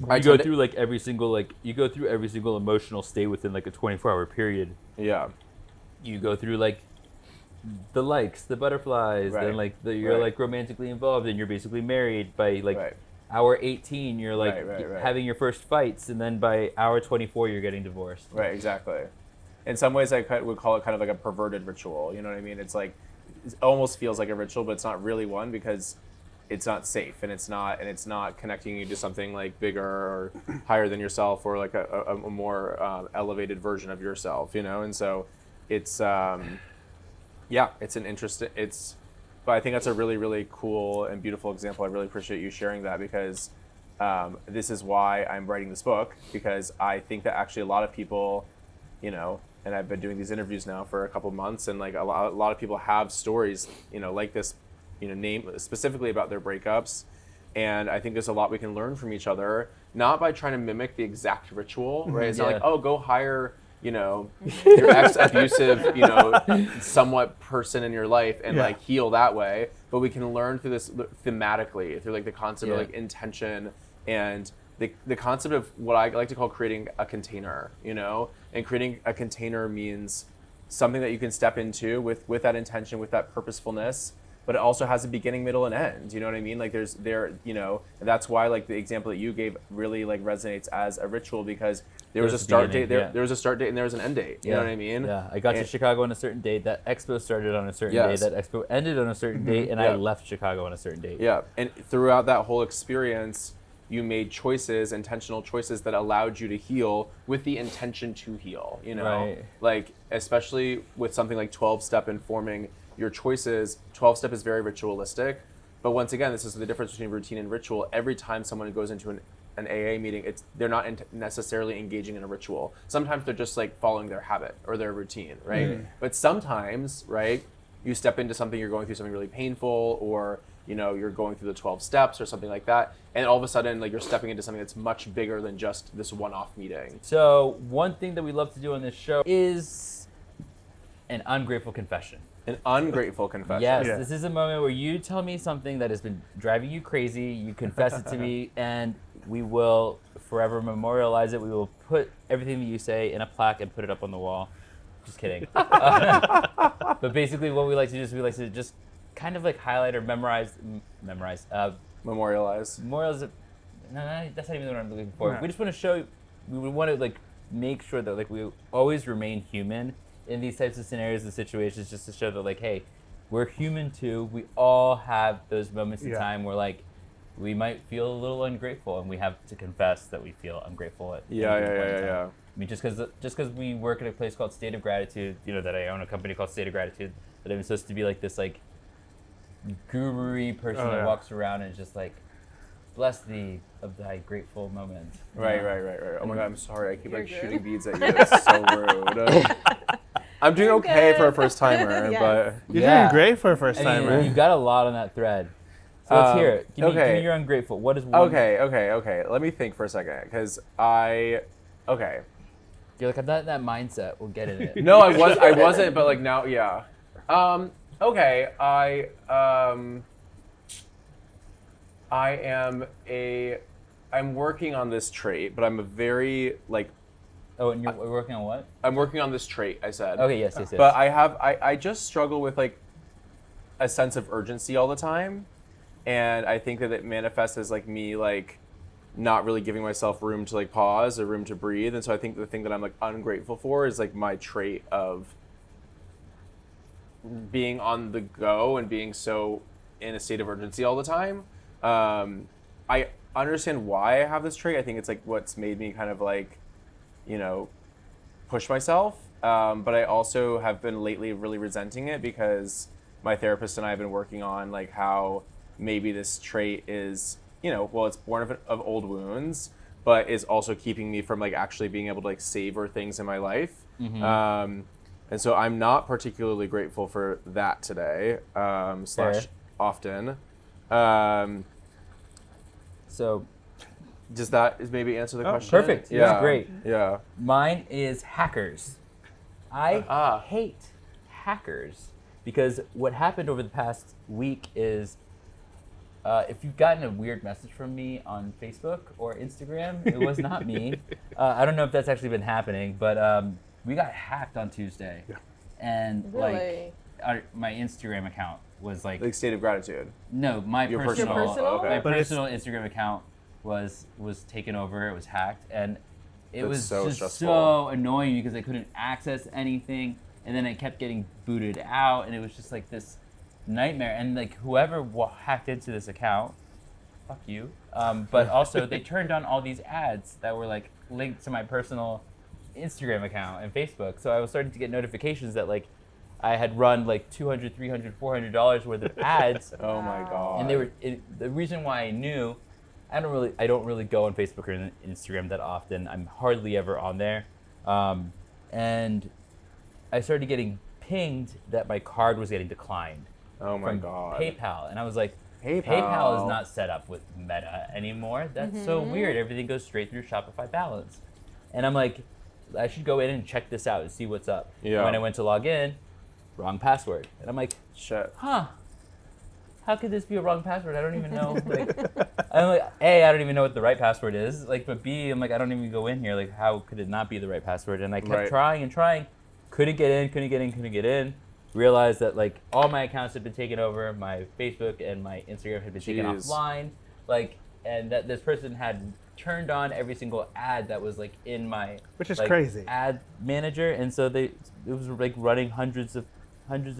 You go through every single emotional state within like a 24-hour period. Yeah. You go through like the likes, the butterflies, then like you're like romantically involved and you're basically married by like hour 18 you're like having your first fights, and then by hour 24 you're getting divorced. Right, exactly. In some ways I would call it kind of like a perverted ritual, you know what I mean? It's like it almost feels like a ritual, but it's not really one because it's not safe and it's not connecting you to something like bigger or higher than yourself, or like a more elevated version of yourself, you know? And so it's it's an interesting, but I think that's a really, really cool and beautiful example. I really appreciate you sharing that, because this is why I'm writing this book, because I think that actually a lot of people, you know, and I've been doing these interviews now for a couple of months, and like a lot of people have stories, you know, like this, you know, name specifically about their breakups. And I think there's a lot we can learn from each other, not by trying to mimic the exact ritual, right? It's not like, oh, go hire, you know, your ex-abusive, you know, somewhat person in your life and like heal that way. But we can learn through this thematically, through like the concept of like intention and the concept of what I like to call creating a container, you know? And creating a container means something that you can step into with that intention, with that purposefulness, but it also has a beginning, middle, and end. You know what I mean? Like you know, and that's why like the example that you gave really like resonates as a ritual, because there was a start date, there was a start date and there was an end date. You know what I mean? Yeah, I got to Chicago on a certain date. That expo started on a certain day. That expo ended on a certain date, and I left Chicago on a certain date. Yeah, and throughout that whole experience, you made choices, intentional choices that allowed you to heal with the intention to heal, you know? Like, especially with something like 12-step informing your choices. 12-step is very ritualistic, but once again, this is the difference between routine and ritual. Every time someone goes into an AA meeting, they're not necessarily engaging in a ritual. Sometimes they're just like following their habit or their routine, right? But sometimes, right, you step into something, you're going through something really painful, or you're going through the 12 steps or something like that, and all of a sudden like you're stepping into something that's much bigger than just this one-off meeting. So one thing that we love to do on this show is an ungrateful confession. An ungrateful confession. Yes, Yeah. this is a moment where you tell me something that has been driving you crazy, you confess it to me, and we will forever memorialize it. We will put everything that you say in a plaque and put it up on the wall. Just kidding. But basically what we like to do is we like to just kind of like highlight or memorialize. Memorialize. No, that's not even what I'm looking for. No. We just want to show, we want to like make sure that like we always remain human in these types of scenarios and situations, just to show that like, hey, we're human too. We all have those moments in time where like we might feel a little ungrateful, and we have to confess that we feel ungrateful at any point in time. Yeah. I mean, just because we work at a place called State of Gratitude, that I own a company called State of Gratitude, that I'm supposed to be like this like guru-y person that walks around and just like, bless thee of thy grateful moment. Right. Oh my God, I'm sorry. I keep like shooting beads at you. It's so rude. I'm doing okay for a first timer, Yes. but You're doing great for a first I mean, timer. you got a lot on that thread. So let's hear it. Give me your ungrateful. What is one? okay. Let me think for a second, because okay. You're like, I'm not in that mindset. We'll get in it. No, I wasn't, but like now, yeah. Okay, I'm working on this trait, but I'm a very like. Oh, and you're working on what? I'm working on this trait, I said. Okay, yes. But I just struggle with like a sense of urgency all the time, and I think that it manifests as like me like not really giving myself room to like pause or room to breathe. And so I think the thing that I'm like ungrateful for is like my trait of being on the go and being so in a state of urgency all the time. I understand why I have this trait. I think it's like what's made me kind of like, push myself. But I also have been lately really resenting it, because my therapist and I have been working on like how maybe this trait is, it's born of old wounds, but is also keeping me from like actually being able to like savor things in my life. Mm-hmm. And so I'm not particularly grateful for that today, / often. So, does that maybe answer the question? perfect. Yeah. That's great. Yeah. Mine is hackers. I hate hackers, because what happened over the past week is, if you've gotten a weird message from me on Facebook or Instagram, it was not me. I don't know if that's actually been happening, but we got hacked on Tuesday. Yeah. And Really? my Instagram account was like State of gratitude. no, my Your personal, personal? Okay. my But it's- personal Instagram account was taken over. It was hacked, and it That's was so just stressful. so annoying because I couldn't access anything, and then I kept getting booted out, and it was just like this nightmare. And like whoever hacked into this account, fuck you. But also they turned on all these ads that were like linked to my personal Instagram account and Facebook. So I was starting to get notifications that like I had run like $200, $300, $400 worth of ads. Oh my God. And they were the reason why I knew. I don't really go on Facebook or Instagram that often. I'm hardly ever on there, and I started getting pinged that my card was getting declined. Oh my from God. PayPal, and I was like, PayPal. PayPal is not set up with Meta anymore. That's so weird. Everything goes straight through Shopify Balance, and I'm like, I should go in and check this out and see what's up. Yeah. And when I went to log in, wrong password, and I'm like, Shit. huh, how could this be a wrong password? I don't even know. Like, I'm like, A, I don't even know what the right password is. Like, but B, I'm like, I don't even go in here. Like, how could it not be the right password? And I kept trying and trying. Couldn't get in. Realized that like all my accounts had been taken over. My Facebook and my Instagram had been taken offline. Like, and that this person had turned on every single ad that was like in my Which is like, crazy. ad manager, and so it was like running hundreds of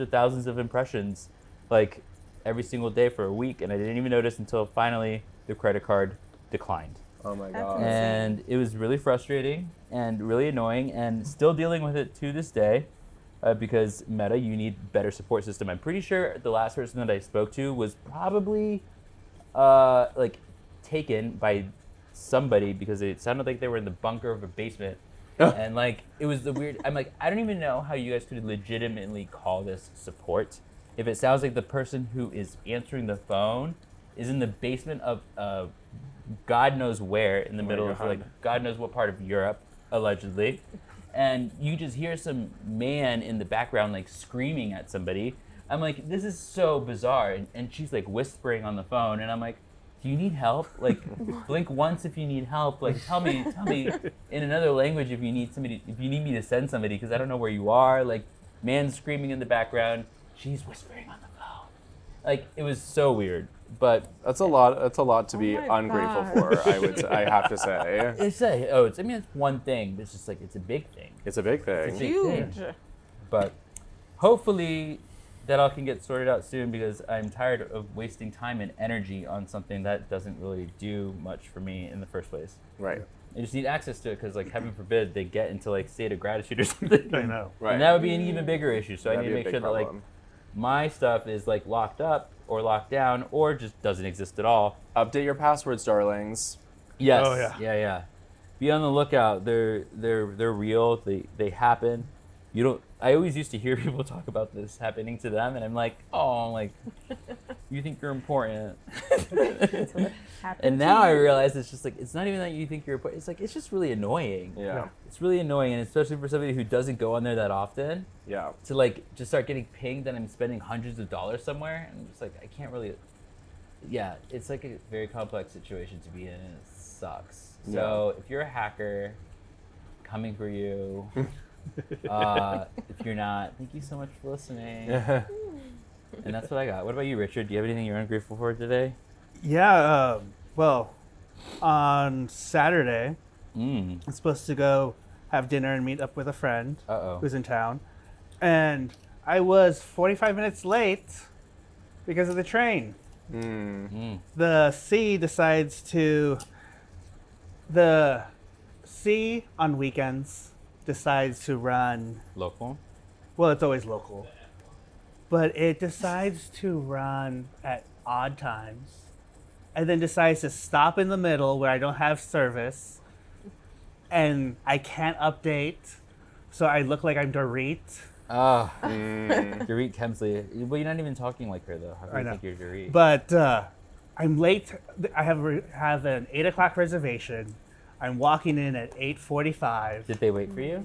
thousands of impressions, like every single day for a week, and I didn't even notice until finally the credit card declined. Oh my That's God. insane. And it was really frustrating and really annoying, and still dealing with it to this day, because Meta, you need better support system. I'm pretty sure the last person that I spoke to was probably like taken by somebody, because it sounded like they were in the bunker of a basement. And like it was the weird, I'm like, I don't even know how you guys could legitimately call this support. if it sounds like the person who is answering the phone is in the basement of God knows where, in the middle of God. like God knows what part of Europe, allegedly, and you just hear some man in the background like screaming at somebody. I'm like, this is so bizarre, and she's like whispering on the phone, and I'm like, do you need help? Like, blink once if you need help. Like, tell me in another language if you need me to send somebody, because I don't know where you are. Like, man screaming in the background, she's whispering on the phone. Like, it was so weird. But That's a lot to be my ungrateful gosh. for. I have to say, it's one thing, but it's just like, it's a big thing. it's a big thing. It's a big Huge. thing. But hopefully that all can get sorted out soon, because I'm tired of wasting time and energy on something that doesn't really do much for me in the first place. Right. I just need access to it, because like, heaven forbid they get into like state of gratitude or something. I know. Right. And that would be an even bigger issue. So That'd I need be to a make big sure that like problem. my stuff is like locked up or locked down or just doesn't exist at all. Update your passwords, darlings. Yes. Oh, yeah. Yeah. Be on the lookout. They're real. They happen. You don't. I always used to hear people talk about this happening to them, and I'm like, oh, like, you think you're important. And now I realize it's just like, it's not even that you think you're important. It's like, it's just really annoying. Yeah. It's really annoying, and especially for somebody who doesn't go on there that often, Yeah. to like just start getting pinged that I'm spending hundreds of dollars somewhere, and I'm just like, I can't really. Yeah, it's like a very complex situation to be in, and it sucks. So if you're a hacker, coming for you. If you're not, thank you so much for listening. And that's what I got. What about you, Richard? Do you have anything you're ungrateful for today? Yeah. Well, on Saturday, Mm. I'm supposed to go have dinner and meet up with a friend Uh-oh. who's in town, and I was 45 minutes late because of the train. Mm. The C on weekends decides to run. Local? Well, it's always local, but it decides to run at odd times, and then decides to stop in the middle where I don't have service, and I can't update, so I look like I'm Dorit. Ah. Dorit Kemsley. Well, you're not even talking like her, though. How do I you know. think you're Dorit? But I'm late. I have an 8 o'clock reservation. I'm walking in at 8:45. Did they wait for you?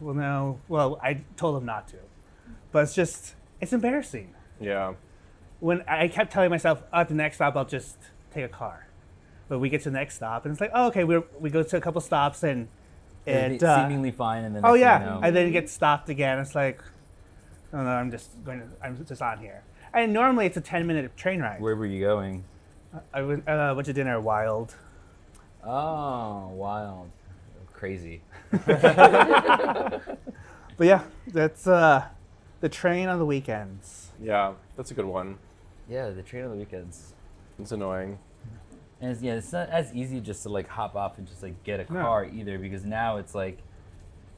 Well, no. Well, I told them not to. But it's embarrassing. Yeah. When I kept telling myself, at the next stop, I'll just take a car. But we get to the next stop, and it's like, oh, okay, we go to a couple stops, and It's it, seemingly fine, and then oh next thing yeah, you know- and then it gets stopped again. It's like, oh no, I'm just on here. And normally it's a 10-minute train ride. Where were you going? I went to dinner at Wild. Oh, wild. Crazy. But yeah, that's the train on the weekends. Yeah. That's a good one. Yeah, the train on the weekends. It's annoying. And it's not as easy just to like hop off and just like get a No. car either, because now it's like,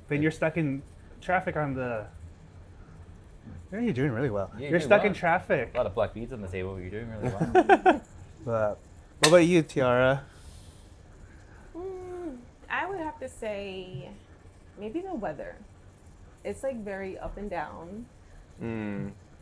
Then you're stuck in traffic on the. Yeah, you're doing really well. Yeah, you're You're doing stuck well. in traffic. a lot of black beads on the table, but you're doing really well. But what about you, Tiara? I would have to say maybe the weather. It's like very up and down.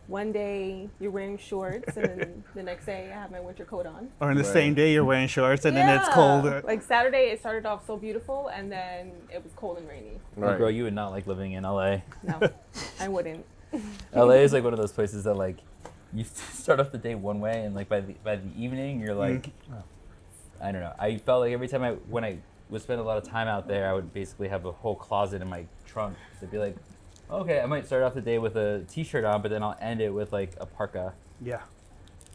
One day you're wearing shorts, and then the next day I have my winter coat on. Or in the Right. same day you're wearing shorts and then it's cold. Like Saturday, it started off so beautiful, and then it was cold and rainy. Right. Girl, you would not like living in LA. No, I wouldn't. LA is like one of those places that like you start off the day one way, and like by the evening you're like, I don't know. I felt like every time when I would spend a lot of time out there, I would basically have a whole closet in my trunk. So it'd be like, okay, I might start off the day with a t-shirt on, but then I'll end it with like a parka. Yeah.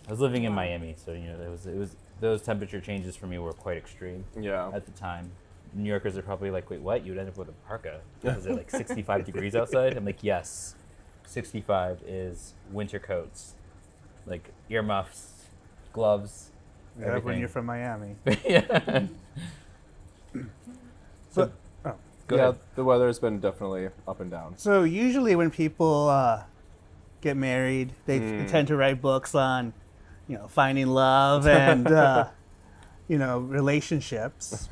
I was living in Miami, so you know it was those temperature changes for me were quite extreme Yeah. at the time. New Yorkers are probably like, wait, what? You would end up with a parka? Is it like 65 degrees outside? I'm like, yes, 65 is winter coats, like earmuffs, gloves. Yeah, when everything. you're from Miami. Yeah. So, Go yeah, ahead. the weather's been definitely up and down. so usually when people get married, they tend to write books on, finding love and, relationships.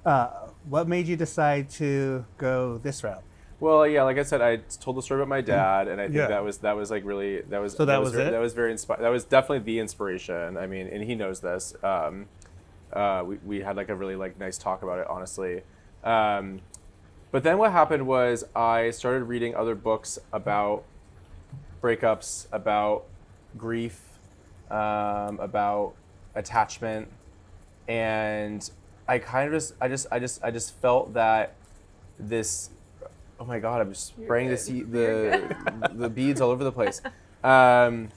What made you decide to go this route? Well, yeah, like I said, I told the story about my dad, and I think Yeah. that was like really that was So that was very, it? that was very that was definitely the inspiration. I mean, and he knows this. We had like a really like nice talk about it, honestly. But then what happened was I started reading other books about breakups, about grief, about attachment, and I kind of just felt that this. Oh my God! I'm just spraying the beads all over the place. I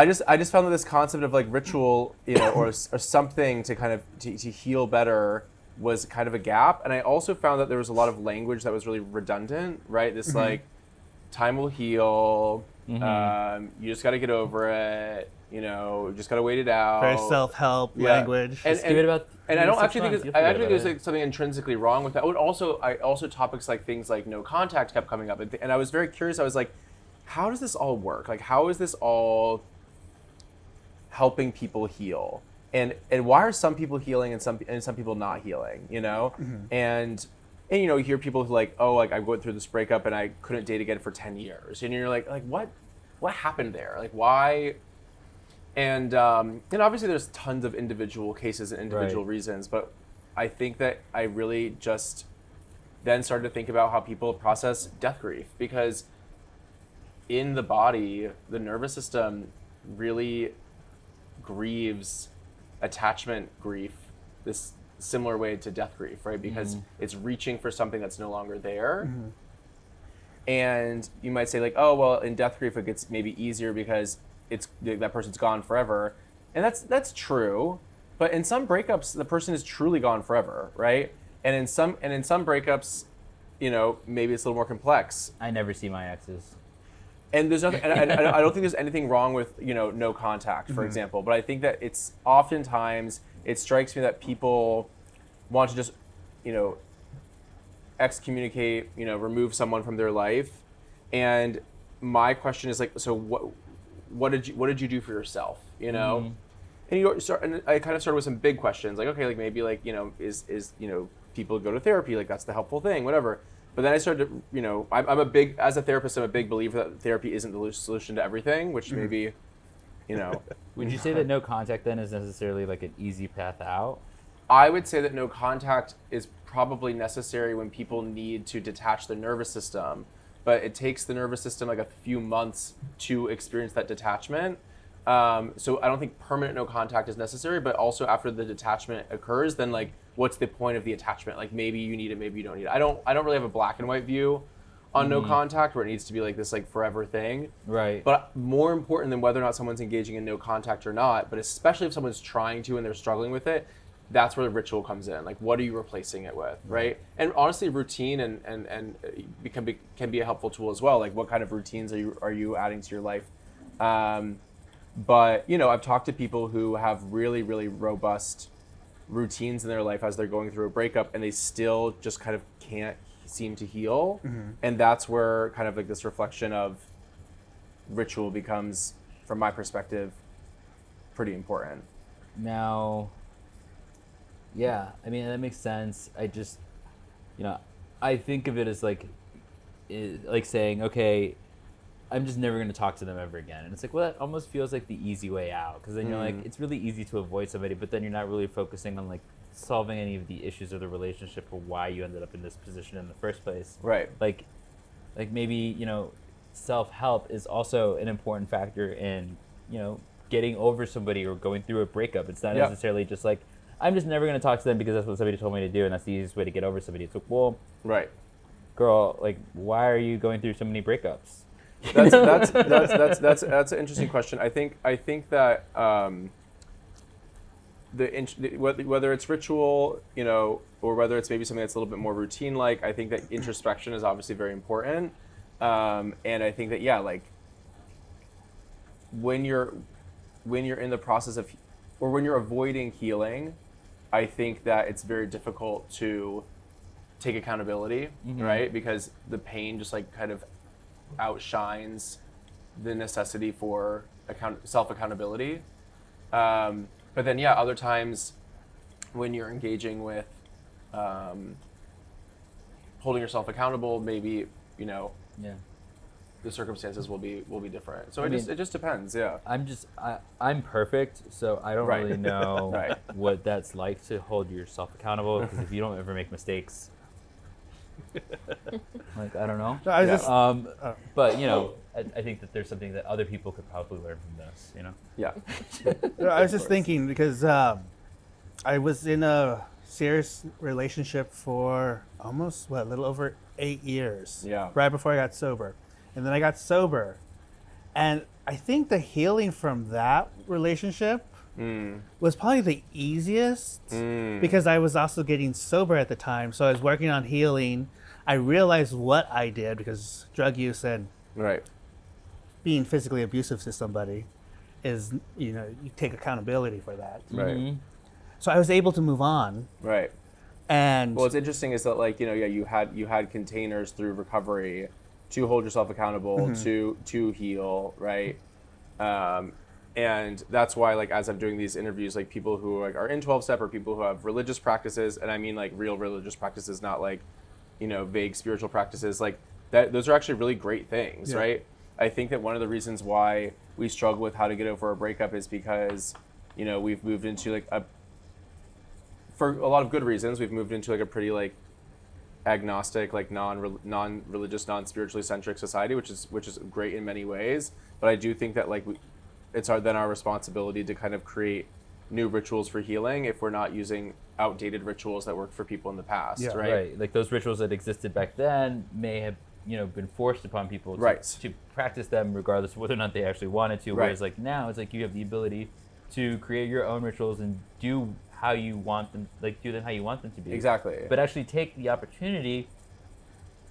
just found that this concept of like ritual, or something to kind of to heal better was kind of a gap, and I also found that there was a lot of language that was really redundant. Right? This like time will heal. You just got to get over it. You just got to wait it out. Very self-help Yeah. language. And, Give it about and I don't 6 actually think months, it's, you'll I forget actually think about there's it. like something intrinsically wrong with that. Also topics like things like no contact kept coming up, and I was very curious. I was like, how does this all work? Like, how is this all helping people heal? And why are some people healing and some people not healing? And you hear people who like, oh, like I went through this breakup and I couldn't date again for 10 years, and you're like what happened there? Like why? And obviously there's tons of individual cases and individual Right. reasons, but I think that I really just then started to think about how people process death grief, because in the body, the nervous system really grieves attachment grief this similar way to death grief, right? Because it's reaching for something that's no longer there. And you might say like, oh, well, in death grief, it gets maybe easier because that person's gone forever. And that's true. But in some breakups, the person is truly gone forever, right? And in some breakups, maybe it's a little more complex. I never see my exes. And there's nothing. And I don't think there's anything wrong with no contact, for example. But I think that it's oftentimes it strikes me that people want to just excommunicate, remove someone from their life. And my question is like, so what did you do for yourself? And and I kind of started with some big questions, like, okay, like maybe like is people go to therapy, like that's the helpful thing, whatever. But then I started to, I'm a big, as a therapist, I'm a big believer that therapy isn't the solution to everything, which maybe, Would you say that no contact then is necessarily like an easy path out? I would say that no contact is probably necessary when people need to detach the nervous system, but it takes the nervous system like a few months to experience that detachment. So I don't think permanent no contact is necessary, but also after the detachment occurs, then like, what's the point of the attachment? Like maybe you need it, maybe you don't need it. I don't really have a black and white view on no contact where it needs to be like this like forever thing. Right. But more important than whether or not someone's engaging in no contact or not, but especially if someone's trying to and they're struggling with it, that's where the ritual comes in. Like, what are you replacing it with, right? And honestly, routine and can be a helpful tool as well. Like, what kind of routines are you adding to your life? But I've talked to people who have really, really robust routines in their life as they're going through a breakup, and they still just kind of can't seem to heal. And that's where kind of like this reflection of ritual becomes, from my perspective, pretty important. Now, yeah, I mean, that makes sense. I just, I think of it as like saying, okay, I'm just never going to talk to them ever again. And it's like, well, that almost feels like the easy way out. Because then you're like, it's really easy to avoid somebody, but then you're not really focusing on like solving any of the issues of the relationship or why you ended up in this position in the first place. Right. Like maybe, self-help is also an important factor in, getting over somebody or going through a breakup. It's not necessarily just like, I'm just never going to talk to them because that's what somebody told me to do and that's the easiest way to get over somebody. It's like, well, Right. girl, like, why are you going through so many breakups? That's an interesting question. I think that whether it's ritual, or whether it's maybe something that's a little bit more routine, like I think that introspection is obviously very important. And I think that like when you're in the process of, or when you're avoiding healing, I think that it's very difficult to take accountability, right? Because the pain just like kind of outshines the necessity for self-accountability. But then, other times when you're engaging with holding yourself accountable, maybe, you know, Yeah. the circumstances will be different. So I it mean, just depends. Yeah. I'm perfect, so I don't Right. really know Right. what that's like to hold yourself accountable, because if you don't ever make mistakes, like, I don't know. No, I was Yeah. just But, you know, I think that there's something that other people could probably learn from this, you know? Yeah. no, I was just thinking because I was in a serious relationship for almost a little over 8 years. Yeah. Right before I got sober, and then I got sober, and I think the healing from that relationship was probably the easiest because I was also getting sober at the time. So I was working on healing. I realized what I did because drug use and Right. being physically abusive to somebody is, you know, you take accountability for that. Right. Mm-hmm. So I was able to move on. Right. And Well, what's interesting is that, like, you know, yeah, you had containers through recovery to hold yourself accountable, to heal, right? And that's why, like, as I'm doing these interviews, like, people who like are in 12-step or people who have religious practices, and I mean like real religious practices, not like, you know, vague spiritual practices, like that. Those are actually really great things, Yeah. right? I think that one of the reasons why we struggle with how to get over a breakup is because, you know, we've moved into like for a lot of good reasons, we've moved into like a pretty like agnostic, like non-religious, non-spiritually centric society, which is great in many ways. But I do think that like it's our responsibility to kind of create new rituals for healing if we're not using outdated rituals that worked for people in the past, Yeah. right? Right. Like those rituals that existed back then may have, you know, been forced upon people to practice them regardless of whether or not they actually wanted to. Right. Whereas like now it's like you have the ability to create your own rituals and do how you want them, like do them how you want them to be. Exactly. But actually take the opportunity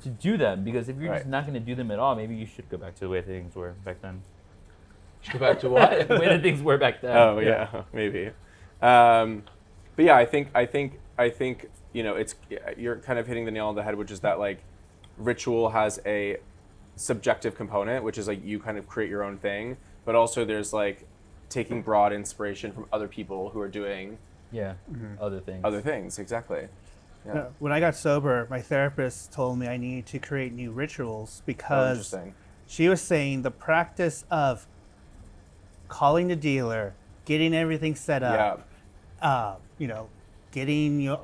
to do them, because if you're just Right. not going to do them at all, maybe you should go back to the way things were back then. Go back to what? The way that things were back then. Oh yeah, maybe. But yeah, I think you know, you're kind of hitting the nail on the head, which is that like ritual has a subjective component, which is like you kind of create your own thing, but also there's like taking broad inspiration from other people who are doing Yeah. Other things. other things. Exactly. Yeah. when I got sober, my therapist told me I needed to create new rituals Oh, because interesting. she was saying the practice of calling the dealer, getting everything set Yeah. up, you know, getting your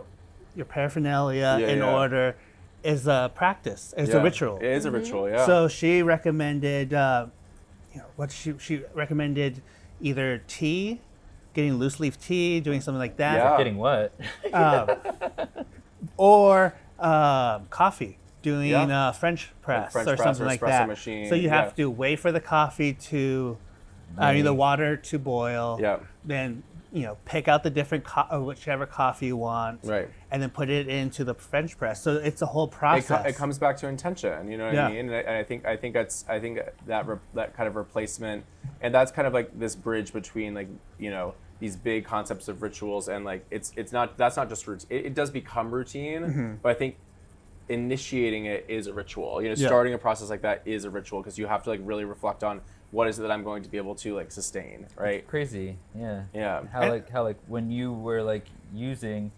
paraphernalia Yeah, in yeah. order is a practice. It's Yeah. a ritual. It is a ritual. Yeah. So she recommended, you know, what she recommended either tea, getting loose leaf tea, doing something like that, Yeah. Getting what? or coffee, doing Yeah. French press French or press something or like espresso that. machine, So you yeah. have to wait for the coffee to, I mean, the water to boil. Yeah. Then, you know, pick out the different whichever coffee you want. Right. And then put it into the French press. So it's a whole process. It comes back to intention, you know what Yeah. I mean? And I think that kind of replacement, and that's kind of like this bridge between like, you know, these big concepts of rituals and like that's not just routine. It does become routine, but I think initiating it is a ritual. You know, Yeah. starting a process like that is a ritual because you have to like really reflect on what is it that I'm going to be able to like sustain, right? Crazy. Yeah. Yeah. How like when you were like using,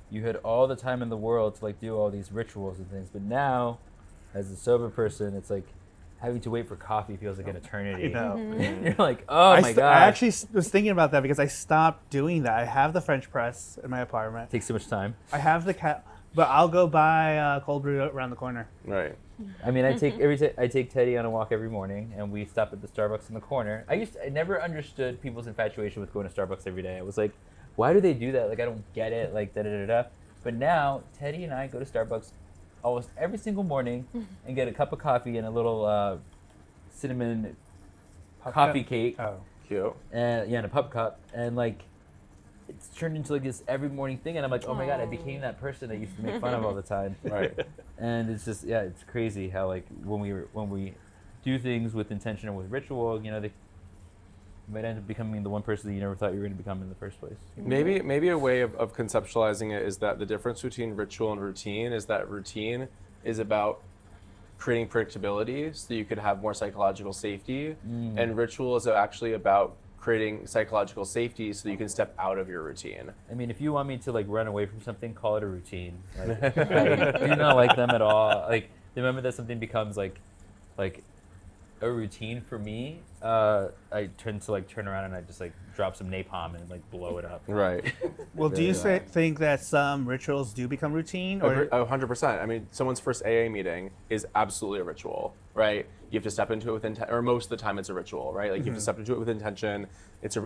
you had all the time in the world to like do all these rituals and things, but now as a sober person, it's like having to wait for coffee feels like an eternity. You know. You're like, oh my god. I actually was thinking about that because I stopped doing that. I have the French press in my apartment. takes too much time. I have the but I'll go buy cold brew around the corner. Right. I mean, I take Teddy on a walk every morning, and we stop at the Starbucks in the corner. I never understood people's infatuation with going to Starbucks every day. I was like, why do they do that? Like, I don't get it. Like, da da da da. But now Teddy and I go to Starbucks almost every single morning and get a cup of coffee and a little cinnamon coffee cake, Oh. Cute. and a pup cup, and like it's turned into like this every morning thing, and I'm like, oh my god, I became that person that used to make fun of all the time. Right. And it's just, yeah, it's crazy how like when we do things with intention or with ritual, you know, they might end up becoming the one person that you never thought you were going to become in the first place. Maybe a way of conceptualizing it is that the difference between ritual and routine is that routine is about creating predictability so you could have more psychological safety, and ritual is actually about creating psychological safety so that you can step out of your routine. I mean, if you want me to like run away from something, call it a routine. Like, I do not like them at all. Like the moment that something becomes like a routine for me, I tend to like turn around and I just like drop some napalm and like blow it up. Right. Well, do you think that some rituals do become routine? Or 100%. I mean, someone's first AA meeting is absolutely a ritual, right? You have to step into it with intent, or most of the time it's a ritual, right? Like you have to step into it with intention.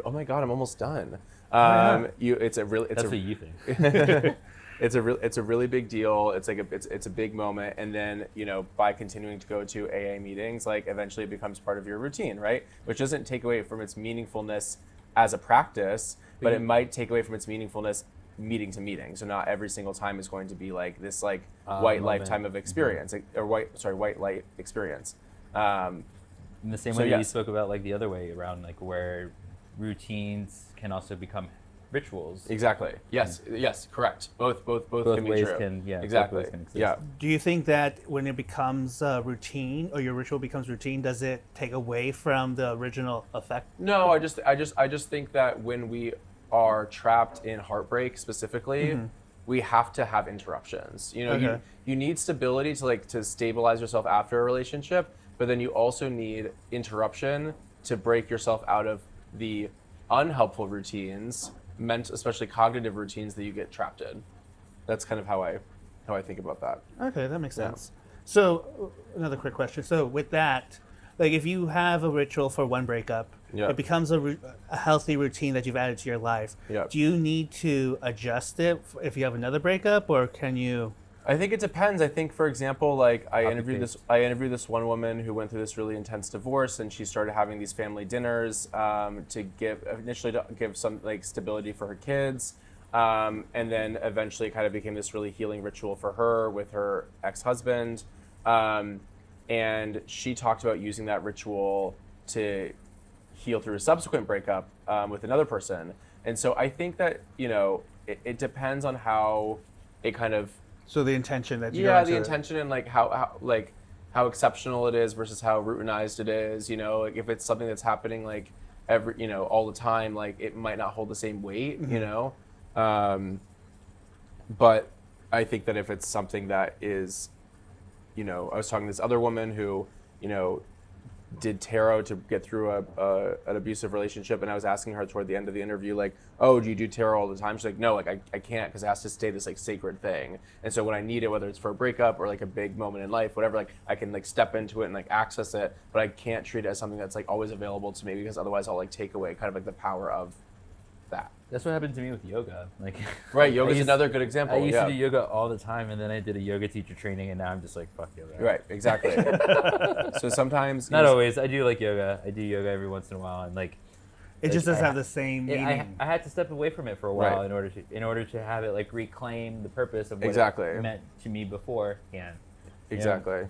Oh my God, I'm almost done. It's a really, That's what you think. it's a really big deal. It's like it's a big moment, and then by continuing to go to AA meetings, like eventually it becomes part of your routine, right? Which doesn't take away from its meaningfulness as a practice, but it might take away from its meaningfulness meeting to meeting. So not every single time is going to be like this white moment. lifetime of experience, or white light experience. In the same way that you spoke about like the other way around, like where routines can also become rituals. Exactly. Yes. Yes. Correct. Both can be ways true. Exactly. Both ways can exist. Yeah. do you think that when it becomes routine, or your ritual becomes routine, does it take away from the original effect? No, I just think that when we are trapped in heartbreak specifically, we have to have interruptions. Okay. You need stability to stabilize yourself after a relationship, but then you also need interruption to break yourself out of the unhelpful routines, especially cognitive routines that you get trapped in. That's kind of how I think about that. Okay, that makes sense. So another quick question. So with that, like if you have a ritual for one breakup, it becomes a healthy routine that you've added to your life. Yeah. Do you need to adjust it if you have another breakup, or can you? I think it depends. I think, for example, like I interviewed this one woman who went through this really intense divorce, and she started having these family dinners to give some like stability for her kids, and then eventually it kind of became this really healing ritual for her with her ex-husband, and she talked about using that ritual to heal through a subsequent breakup with another person. And so I think that it depends on how it kind of. So the intention that you the intention and like how exceptional it is versus how routinized it is. Like if it's something that's happening like every all the time, like it might not hold the same weight. But I think that if it's something that is, I was talking to this other woman who did tarot to get through an abusive relationship, and I was asking her toward the end of the interview, like, oh, do you do tarot all the time? She's like, no, like I can't, because it has to stay this like sacred thing. And so when I need it, whether it's for a breakup or like a big moment in life, whatever, like I can like step into it and like access it, but I can't treat it as something that's like always available to me, because otherwise I'll like take away kind of like the power of that. That's what happened to me with yoga. Like, right, yoga's another good example. I used to do yoga all the time, and then I did a yoga teacher training, and now I'm just like, fuck yoga. Right, exactly. So sometimes not always. I do like yoga. I do yoga every once in a while, and like it just doesn't have the same meaning. I had to step away from it for a while in order to have it like reclaim the purpose of what it meant to me beforehand. Exactly.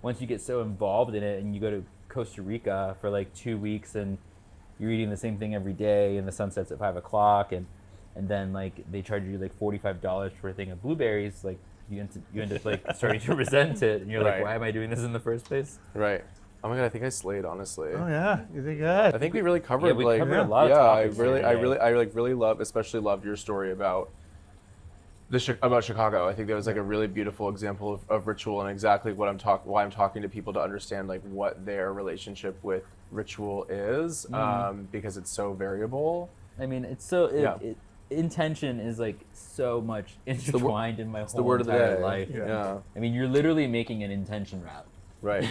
Once you get so involved in it, and you go to Costa Rica for like 2 weeks, and you're eating the same thing every day, and the sun sets at 5 o'clock, and then like they charge you like $45 for a thing of blueberries, like you end up like starting to resent it, and you're like, why am I doing this in the first place? Right. Oh my God, I think I slayed, honestly. Oh yeah, you did good. I think we really covered covered a lot of topics. I really especially loved your story about about Chicago. I think that was like a really beautiful example of ritual, and exactly why I'm talking to people to understand like what their relationship with ritual is, because it's so variable. I mean, it's so intention is like so much intertwined in my whole entire life. Yeah. I mean, you're literally making an intention route. Right.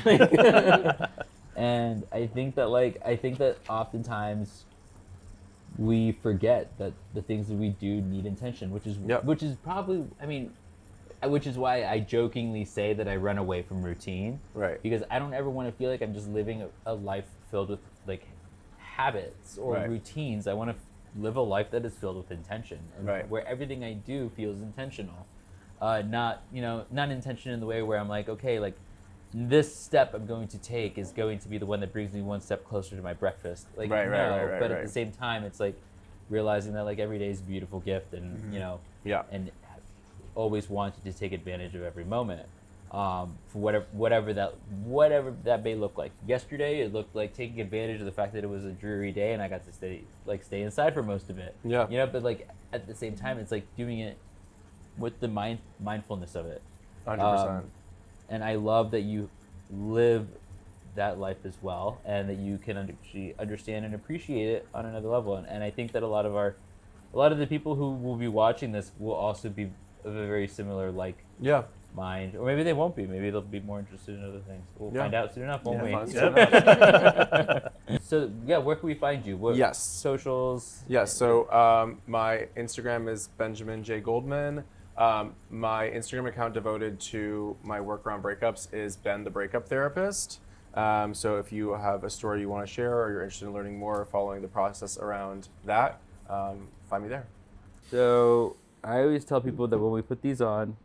And I think that oftentimes we forget that the things that we do need intention, which is probably, I mean, which is why I jokingly say that I run away from routine. Right. Because I don't ever want to feel like I'm just living a life filled with like habits or routines. I want to live a life that is filled with intention, and where everything I do feels intentional. Not intention in the way where I'm like, okay, like this step I'm going to take is going to be the one that brings me one step closer to my breakfast. Like, but at the same time, it's like realizing that like every day is a beautiful gift, and and always wanted to take advantage of every moment. for whatever that may look like. Yesterday, it looked like taking advantage of the fact that it was a dreary day and I got to stay inside for most of it. Yeah. You know, but like at the same time, it's like doing it with the mindfulness of it. 100%. And I love that you live that life as well, and that you can actually understand and appreciate it on another level. And I think that a lot of the people who will be watching this will also be of a very similar Yeah. mind, or maybe they won't be. Maybe they'll be more interested in other things. We'll find out soon enough, won't we? Fun stuff. So yeah, where can we find you? What Yes. socials? Yes. So my Instagram is Benjamin J. Goldman. My Instagram account devoted to my work around breakups is Ben the Breakup Therapist. So if you have a story you want to share or you're interested in learning more or following the process around that, find me there. So I always tell people that when we put these on,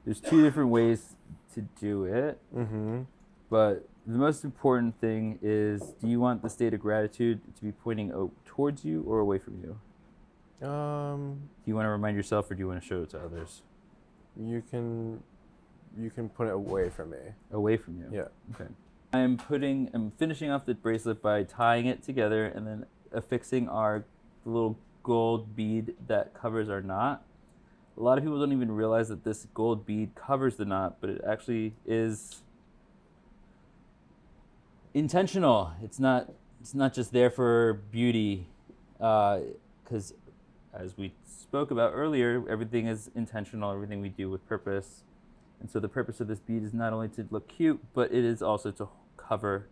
there's two different ways to do it. Mm-hmm. But the most important thing is, do you want the state of gratitude to be pointing towards you or away from you? Do you want to remind yourself, or do you want to show it to others? You can put it away from me. Away from you. Yeah. Okay. I'm finishing off the bracelet by tying it together and then affixing the little gold bead that covers our knot. A lot of people don't even realize that this gold bead covers the knot, but it actually is intentional. It's not just there for beauty, because as we spoke about earlier, everything is intentional, everything we do with purpose. And so the purpose of this bead is not only to look cute, but it is also to cover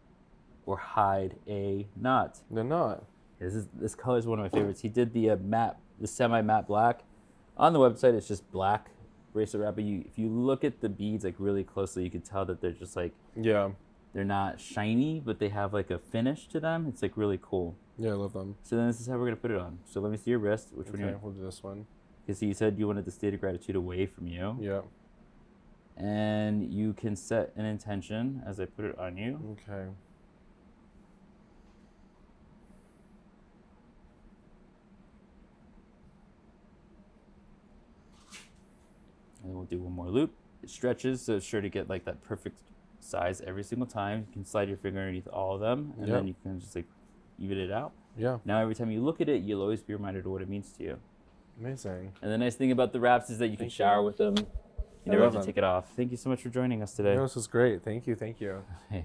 or hide a knot. The knot. This color is one of my favorites. He did the semi-matte black. On the website, it's just black bracelet wrap. But if you look at the beads like really closely, you can tell that they're just like, Yeah. they're not shiny, but they have like a finish to them. It's like really cool. Yeah, I love them. So then this is how we're gonna put it on. So let me see your wrist. Which one? Okay, we'll do this one. Because you said you wanted the state of gratitude away from you. Yeah. And you can set an intention as I put it on you. Okay. And then we'll do one more loop. It stretches, so it's sure to get like that perfect size every single time. You can slide your finger underneath all of them, and then you can just like even it out. Yeah. Now every time you look at it, you'll always be reminded of what it means to you. Amazing. And the nice thing about the wraps is that you can shower with them. You never have to take it off. Thank you so much for joining us today. No, this was great. Thank you. Hey.